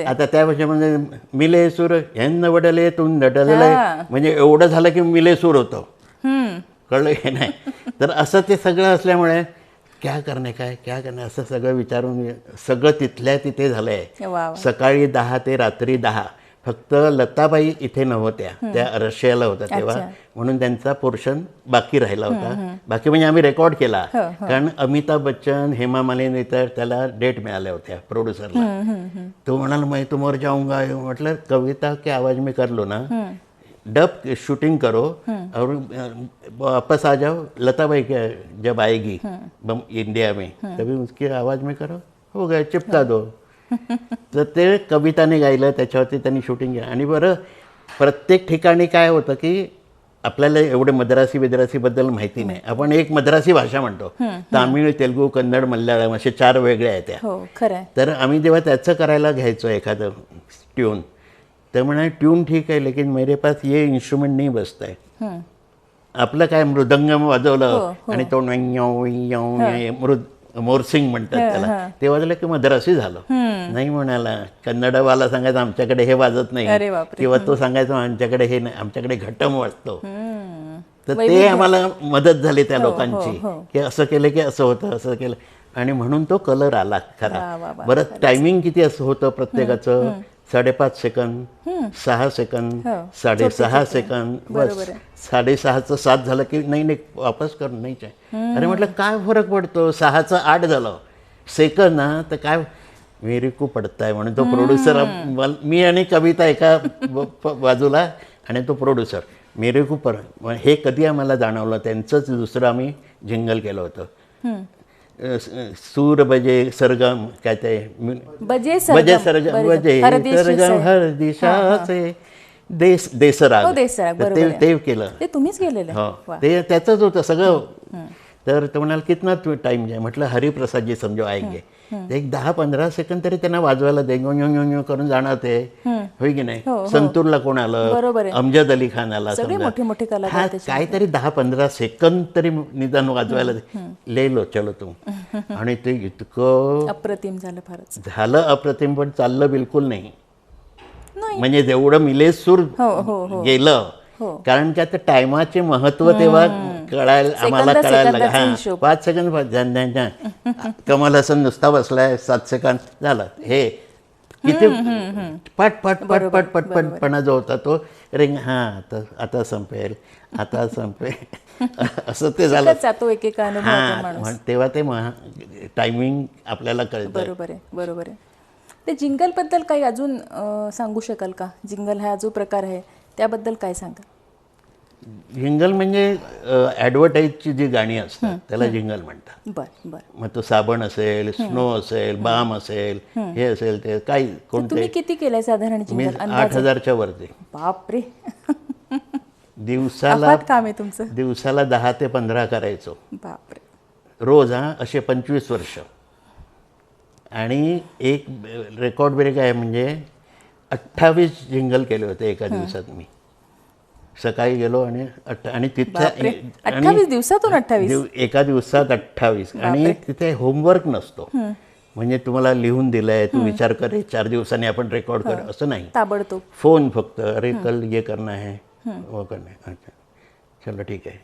आता त्या भाषेमध्ये मिले सूर यांना वडले तुंड डलले, म्हणजे एवढं झालं की मिले सूर होतं. कळलं हे नाही. तर असं ते सगळं असल्यामुळे क्या करणे असं सगळं विचारून सगळं तिथल्या तिथे झालं आहे. सकाळी 10 ते रात्री 10. फक्त लताबाई इथे नव्हत्या, त्या रशियाला होत्या तेव्हा, म्हणून त्यांचा पोर्शन बाकी राहिला होता. बाकी म्हणजे आम्ही रेकॉर्ड केला, कारण अमिताभ बच्चन, हेमा मालिनी, तर त्याला डेट मिळाल्या होत्या प्रोड्युसरला. तो म्हणाला मैं तुम और जाऊंगा. म्हटलं कविता के आवाज में कर लो ना, डब शूटिंग करो और वापस आ जाओ, लताबाई क्या जब आएगी इंडिया में तभी उसकी आवाज में करो, हो गया, चिपका दो. तर ते कविताने गायलं, त्याच्यावरती त्यांनी शूटिंग केलं. आणि बरं प्रत्येक ठिकाणी काय होतं की आपल्याला एवढे मद्रासी बद्दल माहिती नाही. आपण एक मद्रासी भाषा म्हणतो, तामिळ, तेलुगू, कन्नड, मल्याळम असे 4 वेगळे आहेत त्या. हो खरं आहे. तर आम्ही जेव्हा त्याचं करायला घ्यायचो एखादं ट्यून, तर म्हणा ट्यून ठीक आहे, लेकिन मेरे पास ये इन्स्ट्रुमेंट नाही बसता है. आपलं काय मृदंग वाजवलं आणि तो मोरसिंग म्हणतात त्याला, ते वाजलं की मद्रासी झालं. नाही म्हणाला, कन्नडवाला सांगायचं आमच्याकडे हे वाजत नाही, अरे बापरे. किंवा तो सांगायचा आमच्याकडे हे नाही, आमच्याकडे घटम वाजतो. तर ते आम्हाला मदत झाली त्या लोकांची, की असं केलं की असं होतं, असं केलं, आणि म्हणून तो कलर आला खरा. बरं, टायमिंग किती असं होतं प्रत्येकाचं, 5.5 सेकंद, 6 सेकंद, 6.5 सेकंद, बस. 6.5चं 7 झालं की नाही वापस कर, नाहीच आहे. अरे म्हटलं काय फरक पडतो, 6चं 8 झालं सेकंद ना, तर काय मेरे को पडताय म्हणून तो प्रोड्युसर, मी आणि कविता एका बाजूला आणि तो प्रोड्युसर, मेरे को हे कधी आम्हाला जाणवलं, त्यांचंच दुसरं आम्ही जिंगल केलं होतं. सूर बजे सरगम, काय ते बजे सरगम बजे सरगम हर दिशाचे देसराग, ते केलं. ते तुम्हीच केलेलं. हो, ते त्याचंच होतं सगळं. तर तो म्हणाल कितना टाइम आहे, म्हटलं हरिप्रसादजी समजो आएंगे. एक 10-15 सेकंद तरी त्यांना वाजवायला दे, करून जाणार ते, होय की नाही. संतूरला कोण आलं, अमजद अली खान आला, मोठे कलाकार, काहीतरी 10-15 सेकंद तरी निदान वाजवायला ले लो चलो तुम. आणि ते इतकं अप्रतिम झालं, फारच झालं अप्रतिम, पण चाललं बिलकुल नाही. म्हणजे जेवढं मिलेसूर गेलं, कारण की आता टायमाचे महत्व तेव्हा आम्हाला कळायला लागलं. हा, 5 सेकंद, कमल हसन नुसता बसलाय, 7 सेकंद झालं. हे किती पट पट पट पट पटपटपणा जो होता तो, रिंग, हा आता संपेल, आता संपेल, असं ते झालं. हा, तेव्हा ते टायमिंग आपल्याला कळतं. बरोबर आहे. ते जिंगलबद्दल काही अजून सांगू शकाल का? जिंगल हा जो प्रकार आहे त्याबद्दल काय सांगा? जिंगल म्हणजे ॲडव्हर्टाईजची जी गाणी असतात त्याला जिंगल म्हणतात. बर. मग तो साबण असेल, स्नो असेल, बाम असेल, हे असेल, ते काही कोणते. तुम्ही किती केलंय साधारण जिंगल? 8,000च्या वरती. बापरे. दिवसाला काम आहे तुमचं. दिवसाला 10 ते 15 करायचो. बापरे. रोज. असे 25 वर्ष. आणि एक रेकॉर्ड ब्रेक आहे, म्हणजे 28 जिंगल केले होते एका दिवसात मी. सकाळी गेलो आणि तिथे 28 दिवसातून 28 एका दिवसात 28. आणि तिथे होमवर्क नसतो, म्हणजे तुम्हाला लिहून दिलंय, तू विचार कर, 4 दिवसांनी आपण रेकॉर्ड कर, असं नाही. ताबडतोब फोन फक्त, अरे कल ये करना है, वो करना है, अच्छा चलो ठीक आहे.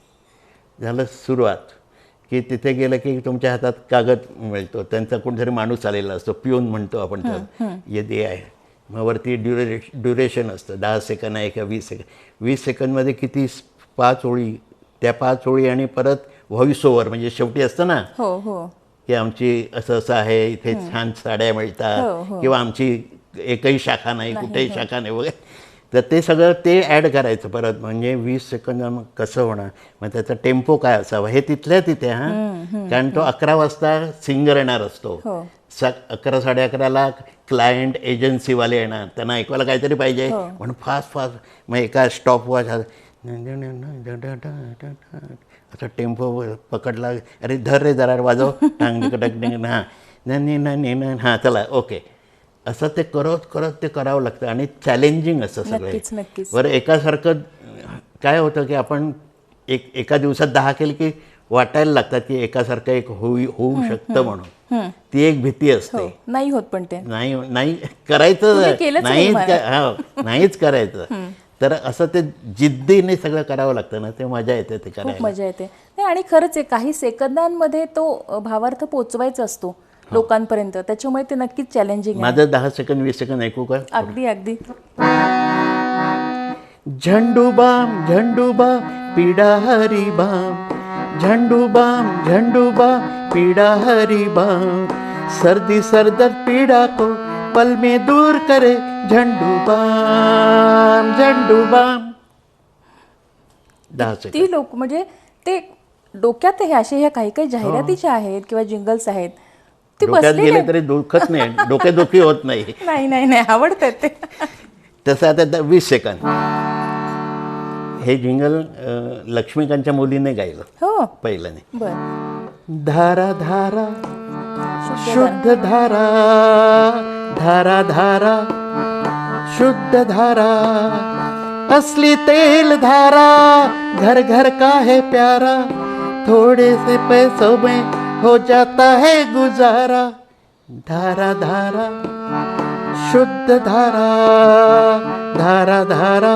झालं सुरुवात, की तिथे गेलं की तुमच्या हातात कागद मिळतो, त्यांचा कोणतरी माणूस आलेला असतो, पिऊन म्हणतो आपण त्याला, ये दे आहे. मग वरती ड्युरेशन असतं, 10 सेकंद आहे का 20 सेकंद. 20 सेकंदमध्ये किती, 5 ओळी, त्या 5 ओळी आणि परत व्हॉइस ओव्हर, म्हणजे शेवटी असतं ना, की आमची असं असं आहे, इथे छान साड्या मिळतात, किंवा आमची एकही शाखा नाही, कुठेही शाखा नाही वगैरे. तर ते सगळं ते ॲड करायचं परत. म्हणजे 20 सेकंद मग कसं होणार, मग त्याचा टेम्पो काय असावा, हे तिथल्या तिथे. कारण तो 11 वाजता सिंगर येणार असतो, 11 साडे11ला क्लायंट एजन्सीवाले येणार, त्यांना ऐकवायला काहीतरी पाहिजे, म्हणून फास्ट. मग एका स्टॉपवॉच असा टेम्पो पकडला, अरे धर रे जरा वाजव, हां चला ओके, असं ते करत ते करावं लागतं. आणि चॅलेंजिंग असतं सगळे. बरं, एकासारखं काय होतं की आपण एका दिवसात 10 केलं की वाटायला लागतात की एकासारखं एक होऊ शकतं म्हणून. ती एक भीती असते. नाही होत, पण ते नाही करायचं, नाहीच करायचं. तर असं ते जिद्दीने सगळं करावं लागतं ना, ते मजा येते, ते करायला मजा येते. आणि खरंच आहे, काही सेकंदांमध्ये तो भावार्थ पोचवायचा असतो लोकांपर्यंत, त्याच्यामुळे ते नक्कीच चॅलेंजिंग. माझं 10 सेकंद 20 सेकंद ऐकू का? अगदी. झंडूबाम झंडूबा पिडा हरी बाम, झंडूबा पीड़ा हरी बाम, सर्दी सरदर्द पीड़ा को पल में दूर करे, झंडूबाम. 10 सेकंद. ती लोक म्हणजे ते डोक्यात हे असे ह्या काही जाहिरातीच्या आहेत किंवा जिंगल्स आहेत, ते डोक्यात गेले तरी दुखत नाही, डोकेदुखी होत नाही. नाही आवडतात ते. तसं आता 20 सेकंद. हे जिंगल लक्ष्मीकांतच्या मुलीने गायलं हो पहिल्याने. बर धारा धारा शुद्ध धारा, धारा धारा शुद्ध धारा, असली तेल धारा, घर घर का है प्यारा, थोड़े से पैसों में हो जाता है गुजारा. धारा धारा शुद्ध धारा, धारा धारा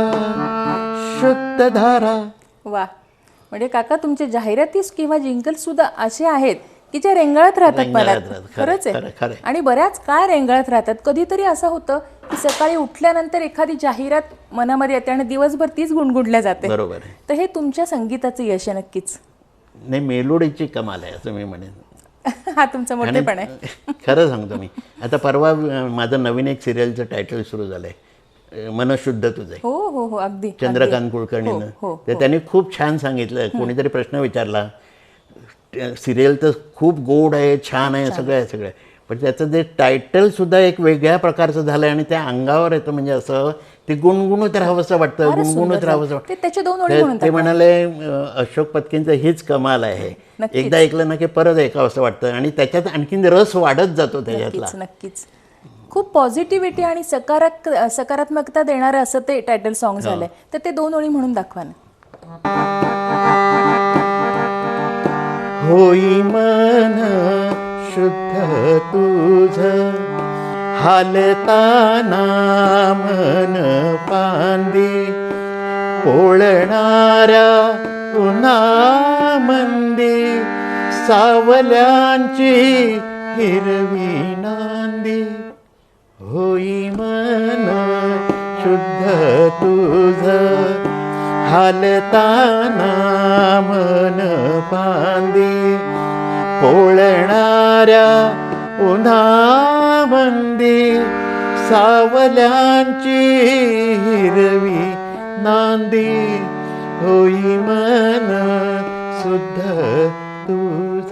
शुद्ध धारा. वा, म्हणजे काका तुमचे जाहिराती किंवा जिंगल सुद्धा असे आहेत की जे रेंगाळत राहतात रेंगाळत मनात. राहतात. खरंच खरं, खरं. आहे. आणि बऱ्याच काळ रेंगाळत राहतात. कधीतरी असं होतं की सकाळी उठल्यानंतर एखादी जाहिरात मनामध्ये येते आणि दिवसभर तीच गुणगुणल्या जाते. बरोबर आहे. तर हे तुमच्या संगीताचं यश आहे नक्कीच. नाही, मेलोडीची कमाल आहे असं मी म्हणेन. हा तुमचा मोठेपण आहे. खरं सांगतो मी. आता परवा माझं नवीन एक सिरियलचं टायटल सुरू झालंय, मनशुद्ध तुझे, हो हो हो अगदी चंद्रकांत हो, कुलकर्णीनं. हो, तर त्यांनी खूप छान सांगितलं. कोणीतरी प्रश्न विचारला, सिरियल तर खूप गोड आहे, छान आहे, सगळं आहे सगळं आहे, पण त्याचं जे टायटल सुद्धा एक वेगळ्या प्रकारचं झालं आणि त्या अंगावर येतं. म्हणजे असं ते गुणगुणत राहावंसं वाटतं, फारच सुंदर गुणगुणत राहावंसं झालं. वाटतं. ते त्याचे दोन ओळी म्हणून ते म्हणाले अशोक पत्कींचं हीच कमाल आहे. नक्कीच. एकदा ऐकलं ना की परत ऐकावं असं वाटतं आणि त्याच्यात आणखीन रस वाढत जातो त्याच्यातला. नक्कीच नक्कीच. खूप पॉझिटिव्हिटी आणि सकारात्मकता देणारं असं ते टायटल सॉन्ग झालंय. तर ते दोन ओळी म्हणून दाखवा ना. होई मन शुद्ध तुझ, हालताना मन पांदी, पोळणाऱ्या उन्हामंदी, सावल्यांची हिरवी नांदी. होई मन शुद्ध तुझ, हालताना मन पांदी, पोळणाऱ्या उन्हामंदी, सावल्यांची हिरवी नांदी. होई मन शुद्ध तुझ.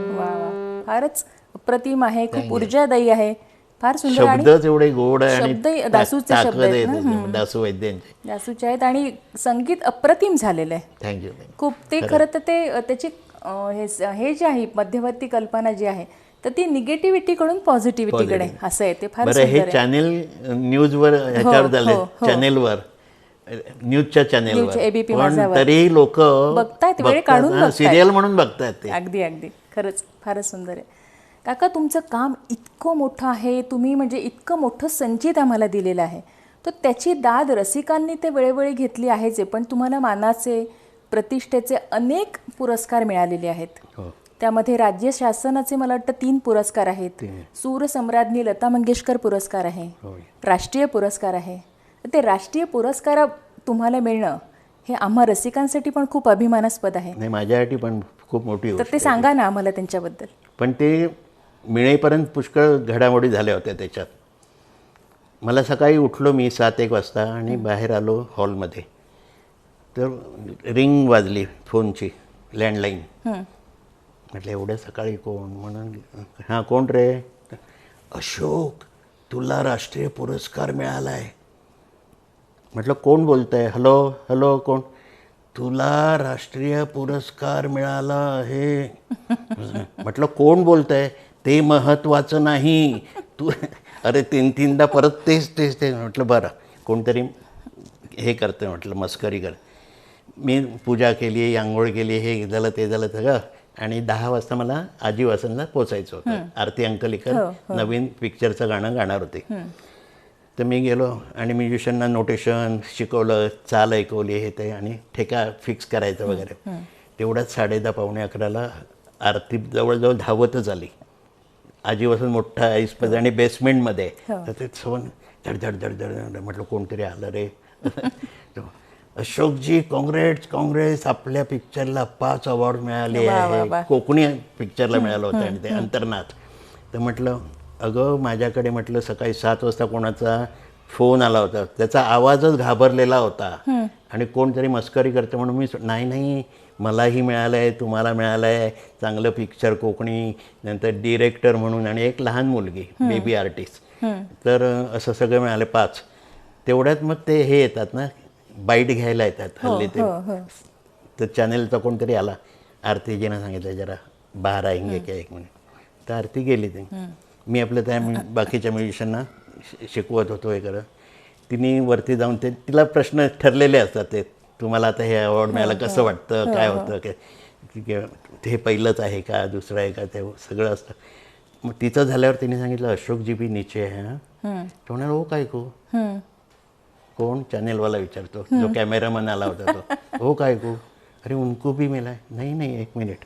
वा वा, फारच अप्रतिम आहे. खूप ऊर्जादायी आहे. फार सुंदर. आणि शब्दच एवढे गोड आहे शब्द आणि दासूचे शब्द आहेत ना. दासू वैद्यांचे. दासूचे आहेत आणि संगीत अप्रतिम झालेलं आहे. थँक्यू. खूप. ते खरं तर ते त्याची हे जे आहे मध्यवर्ती कल्पना जी आहे तर ती निगेटिव्हिटीकडून पॉझिटिव्हिटीकडे असं आहे. ते फार बरं, हे सुंदर आहे. चॅनेल न्यूजवर ह्याच्यावर झाले, हो. चॅनेलवर, न्यूजच्या चॅनेलवर, ABP पण माझावर. तरी लोक बघतायत, वेळ काढून बघतायत. सिरियल म्हणून बघतायत ते. अगदी अगदी खरंच फारच सुंदर आहे. काका तुमचं काम इतकं मोठं आहे. तुम्ही म्हणजे इतकं मोठं संचित आम्हाला दिलेलं आहे. तर त्याची दाद रसिकांनी ते वेळोवेळी घेतली आहेच आहे, पण तुम्हाला मानाचे प्रतिष्ठेचे अनेक पुरस्कार मिळालेले आहेत. हो. त्यामध्ये राज्य शासनाचे मला वाटतं 3 पुरस्कार आहेत. सूरसम्राज्ञी लता मंगेशकर पुरस्कार आहे, राष्ट्रीय पुरस्कार आहे. ते राष्ट्रीय पुरस्कार तुम्हाला मिळणं हे आम्हा रसिकांसाठी पण खूप अभिमानास्पद आहे. नाही, माझ्यासाठी पण खूप मोठी तर गोष्ट ते आहे. सांगा ना आम्हाला त्यांच्याबद्दल. पण ते मिळेपर्यंत पुष्कळ घडामोडी झाल्या होत्या त्याच्यात. मला सकाळी उठलो मी 7-1 वाजता आणि बाहेर आलो हॉलमध्ये, तर रिंग वाजली फोनची, लँडलाईन. म्हटलं एवढ्या सकाळी कोण? म्हणून हां, कोण रे? अशोक, तुला राष्ट्रीय पुरस्कार मिळाला आहे. म्हटलं कोण बोलत आहे? हॅलो हॅलो, कोण? तुला राष्ट्रीय पुरस्कार मिळाला आहे. म्हटलं कोण बोलत आहे? ते महत्त्वाचं नाही, तू. अरे 3-3दा परत तेच. म्हटलं बरं, कोणतरी हे करतं, म्हटलं मस्करी कर. मी पूजा केली, आंघोळ केली, हे झालं ते झालं सगळं. आणि 10 वाजता मला आजी वासनला पोचायचं होतं. आरती अंकलीकर नवीन पिक्चरचं गाणं गाणार होते. तर मी गेलो आणि म्युझिशियनना नोटेशन शिकवलं, चाल ऐकवली, हे ते, आणि ठेका फिक्स करायचं वगैरे. तेवढ्याच 10:30-11 आरती जवळजवळ धावतच आली. आजी वासून मोठा आईस्पद आणि बेसमेंटमध्ये. तर ते सवन धड. म्हटलं कोणतरी आलं रे. अशोकजी, काँग्रेस, आपल्या पिक्चरला 5 अवॉर्ड मिळाले आहे. कोकणी पिक्चरला मिळालं होतं आणि ते अंतर्नाथ. तर म्हटलं अगं, माझ्याकडे म्हटलं सकाळी 7 वाजता कोणाचा फोन आला होता, त्याचा आवाजच घाबरलेला होता आणि कोणतरी मस्करी करते म्हणून मी नाही, मलाही मिळालं आहे, तुम्हाला मिळालं आहे, चांगलं पिक्चर कोकणी, नंतर डिरेक्टर म्हणून, आणि एक लहान मुलगी, बेबी आर्टिस्ट. तर असं सगळं मिळालं 5. तेवढ्यात मग ते हे येतात ना, बाईट घ्यायला येतात हल्ली ते. तर चॅनेलचा कोणतरी आला, आरतीजीनं सांगितलं जरा बाहेर आएंगे क्या एक मिनिट. तर आरती गेली ते. मी आपलं त्या बाकीच्या म्युझिशियनना शिकवत होतो हे करत. तिने वरती जाऊन ते तिला प्रश्न ठरलेले असतात ते, तुम्हाला आता हे अवॉर्ड मिळालं कसं वाटतं, काय होतं, हे पहिलंच आहे का दुसरं आहे का, ते सगळं असतं. मग तिचं झाल्यावर तिने सांगितलं अशोकजी भी नीचे आहे हां. तो म्हणाला हो काय को, कोण, चॅनेलवाला विचारतो, जो कॅमेरामॅन आला होता तो. हो काय को, अरे उनको भी मिला. नाही नाही एक मिनिट.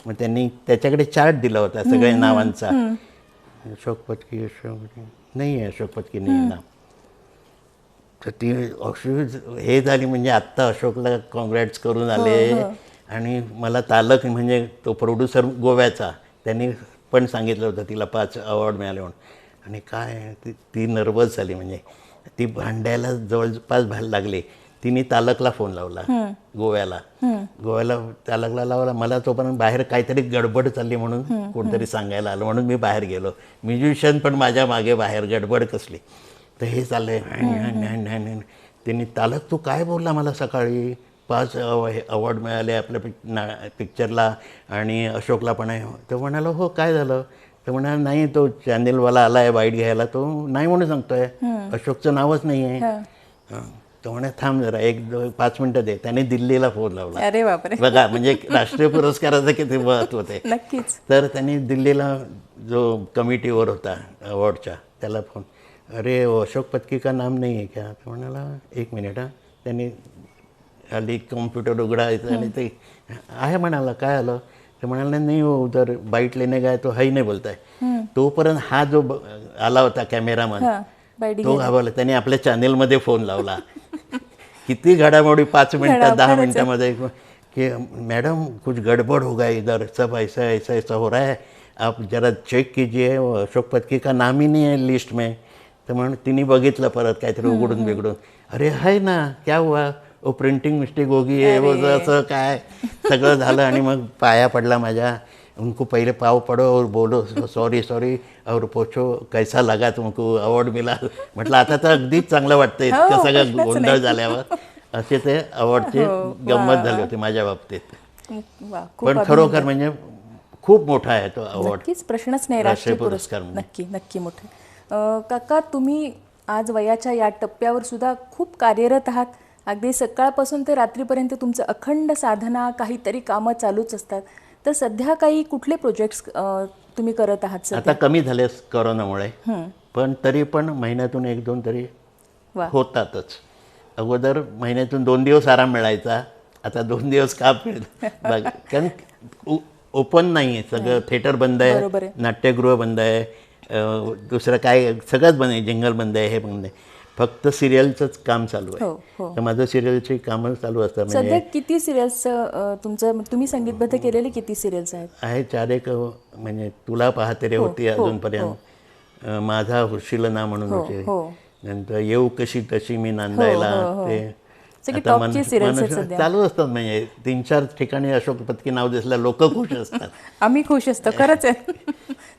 मग त्यांनी त्याच्याकडे चार्ट दिला होता सगळ्या नावांचा. अशोक पत्की, अशोक नाही आहे, अशोक पत्की नाही आहे नाव. तर ती हे झाली, म्हणजे आत्ता अशोकला कॉंग्रॅट्स करून आले. आणि मला तालक म्हणजे तो प्रोड्युसर गोव्याचा, त्यांनी पण सांगितलं होतं तिला 5 अवॉर्ड मिळाले म्हणून. आणि काय ती नर्वस झाली, म्हणजे ती भांडायला जवळपास व्हायला लागली. तिने तालकला फोन लावला गोव्याला तालकला लावला. मला तोपर्यंत बाहेर काहीतरी गडबड चालली म्हणून कोणतरी सांगायला आलं, म्हणून मी बाहेर गेलो. म्युझिशियन पण माझ्या मागे बाहेर, गडबड कसली. तर हे चाललंय. त्यांनी तालक तू काय बोलला मला सकाळी, 5 अवॉर्ड मिळाले आपल्या पिक्चरला आणि अशोकला पण आहे. तो म्हणाला हो काय झालं. तर म्हणाला नाही तो चॅनेलवाला आला आहे बाईट घ्यायला, तो नाही म्हणून सांगतोय, अशोकचं नावच नाही आहे. तो म्हणे थांब जरा 1-5 मिनटं दे. त्याने दिल्लीला फोन लावला. अरे बापरे. बघा म्हणजे राष्ट्रीय पुरस्काराचं किती महत्त्व होते. नक्कीच. तर त्यांनी दिल्लीला जो कमिटीवर होता अवॉर्डच्या त्याला फोन, अरे अशोक पत्की का नाम नाही आहे क्या. तो म्हणाला 1 मिनिट हां. त्यांनी हल्ली कॉम्प्युटर उघडायचं आणि ते आहे म्हणाला काय आलं. तर म्हणाला नाही हो उधर बाईट लेने गए तो है नाही बोलताय. तोपर्यंत हा जो आला होता कॅमेरामॅन तो घाबरला. त्याने आपल्या चॅनेलमध्ये फोन लावला. किती घडामोडी 5 मिनटात 10 मिनटामध्ये कि मैडम कुछ गड़बड़ होगा इधर, सब ऐसा ऐसा ऐसा हो रहा है, आप जरा चेक कीजिए, अशोक पत्की का नाम ही नहीं है लिस्ट में. तर म्हणून तिने बघितलं परत काहीतरी उघडून बिघडून, अरे है ना क्या हुआ, वो प्रिंटिंग मिस्टेक होगी आहे वो असं काय सगळं झालं. आणि मग पाया पडला माझ्या. उनको पहले पाव पड़ो और बोलो सॉरी सॉरी और पूछो कैसा लगा तुमको, अवॉर्ड मिला. म्हटलं आता तर अगदीच चांगलं वाटतं इतकं सगळं गोंधळ झाल्यावर. असे ते अवॉर्डची गंमत झाली होती माझ्या बाबतीत. पण खरोखर म्हणजे खूप मोठा आहे तो अवॉर्ड. नक्कीच प्रश्नच नाही. राष्ट्रीय पुरस्कार नक्की नक्की मोठे. काका तुम्ही आज वयाच्या या टप्प्यावर सुद्धा खूप कार्यरत आहात. अगदी सकाळपासून ते रात्रीपर्यंत तुमचं अखंड साधना, काहीतरी कामं चालूच असतात. तर सध्या काही कुठले प्रोजेक्ट्स तुम्ही करत आहात? आता कमी झाले कोरोनामुळे, पण तरी पण महिन्यातून 1-2 तरी होतातच. अगोदर महिन्यातून 2 दिवस आराम मिळायचा, आता 2 दिवस का मिळत. कारण ओपन नाही आहे सगळं. थिएटर बंद आहे, नाट्यगृह बंद आहे, दुसरं काय सगळंच बंद आहे, जंगल बंद आहे, हे बंद आहे. फक्त सिरियलचंच काम चालू आहे. तर माझं सिरियलची कामं चालू असतात. सध्या किती सिरियल्स तुमचं तुम्ही संगीतबद्ध केलेले किती सिरियल्स आहेत? आहे 4-1. म्हणजे तुला पाहते रे होती अजूनपर्यंत, माझा हुशील ना म्हणून होते, नंतर येऊ कशी तशी मी नांदायला, ते चालू असतात. म्हणजे 3-4 ठिकाणी अशोक पत्की नाव दिसलं लोक खुश असतात. आम्ही खुश असतो. खरंच आहे.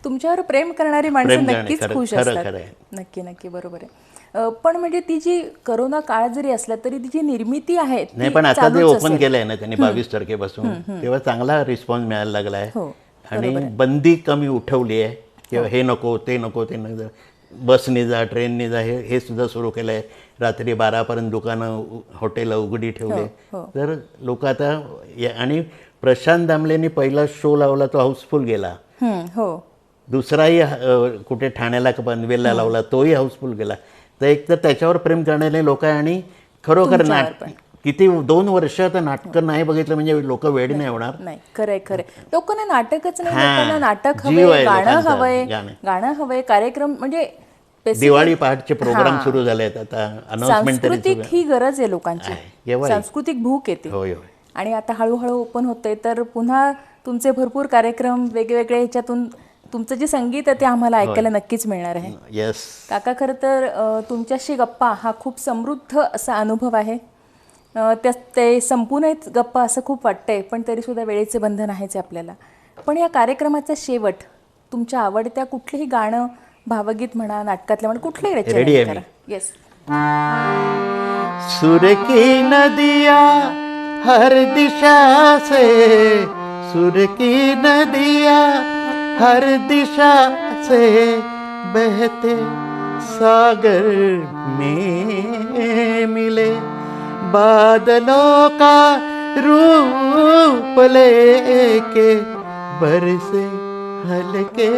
तुमच्यावर प्रेम करणारी माणसं नक्कीच खुश असतात. नक्की नक्की बरोबर आहे. पण म्हणजे ती जी करोना काळ जरी असला तरी तिची निर्मिती आहे. नाही पण आता जे ओपन केलं आहे ना त्यांनी 22 तारखेपासून, तेव्हा चांगला रिस्पॉन्स मिळायला लागला आहे. आणि बंदी कमी उठवली आहे किंवा हे नको ते नको ते नको, बसने जा ट्रेनने जा, हे सुद्धा सुरू केलं आहे. रात्री 12पर्यंत दुकानं हॉटेलं उघडी ठेवले. तर लोक आता आणि प्रशांत दामलेने पहिला शो लावला तो हाऊसफुल गेला. दुसराही कुठे ठाण्याला पनवेलला लावला तोही हाऊसफुल गेला. तर एक तर त्याच्यावर प्रेम करणारे लोक आहे. आणि खरोखर किती 2 वर्ष तर नाटकं नाही बघितलं म्हणजे लोक वेळ नाही होणार. नाही खरंय खरंय. लोकांना नाटकच नाही, लोकांना नाटक हवंय, गाणं हवंय, गाणं हवंय, कार्यक्रम म्हणजे दिवाळी पहाटचे प्रोग्राम सुरू झाले आहेत आता. अनाउन्समेंट सांस्कृतिक ही गरज आहे लोकांची, सांस्कृतिक भूक येते. आणि आता हळूहळू ओपन होतंय तर पुन्हा तुमचे भरपूर कार्यक्रम वेगवेगळे ह्याच्यातून तुमचं जे संगीत आहे ते आम्हाला ऐकायला नक्कीच मिळणार आहे. येस काका, खरं तर तुमच्याशी गप्पा हा खूप समृद्ध असा अनुभव आहे. ते संपूर्णच गप्पा असं खूप वाटतंय, पण तरीसुद्धा वेळेचे बंधन आहेच आपल्याला. पण या कार्यक्रमाचा शेवट तुमच्या आवडत्या कुठलंही गाणं, भावगीत म्हणा, नाटकातलं म्हणा, कुठलंही रचना करा. येस. सुर की नदिया हर दिशा से, सुर की नदिया हर दिशा से बहते सागर में मिले, बादलों का रूप लेके बरसे हल्के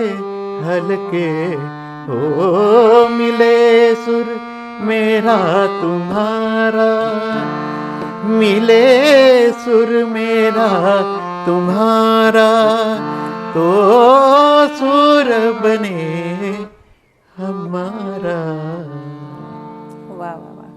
हल्के हो मिले सुर मेरा तुम्हारा, मिले सुर मेरा तुम्हारा, तो सुर बने हमारा. वा वा वा.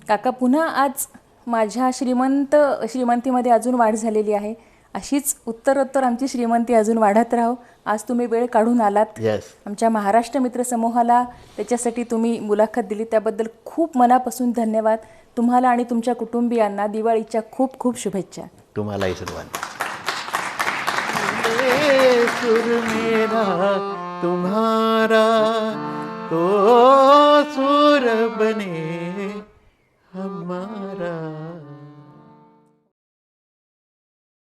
काका, पुन्हा आज माझ्या श्रीमंतीमध्ये अजून वाढ झालेली आहे. अशीच उत्तरोत्तर आमची श्रीमंती अजून वाढत राहो. आज तुम्ही वेळ काढून आलात Yes. आमच्या महाराष्ट्र मित्र समूहाला, त्याच्यासाठी तुम्ही मुलाखत दिली त्याबद्दल खूप मनापासून धन्यवाद. तुम्हाला आणि तुमच्या कुटुंबियांना दिवाळीच्या खूप खूप शुभेच्छा. तुम्हालाही सर्वांना. मिले सुर मेरा तुम्हारा, तो सुर बने हमारा.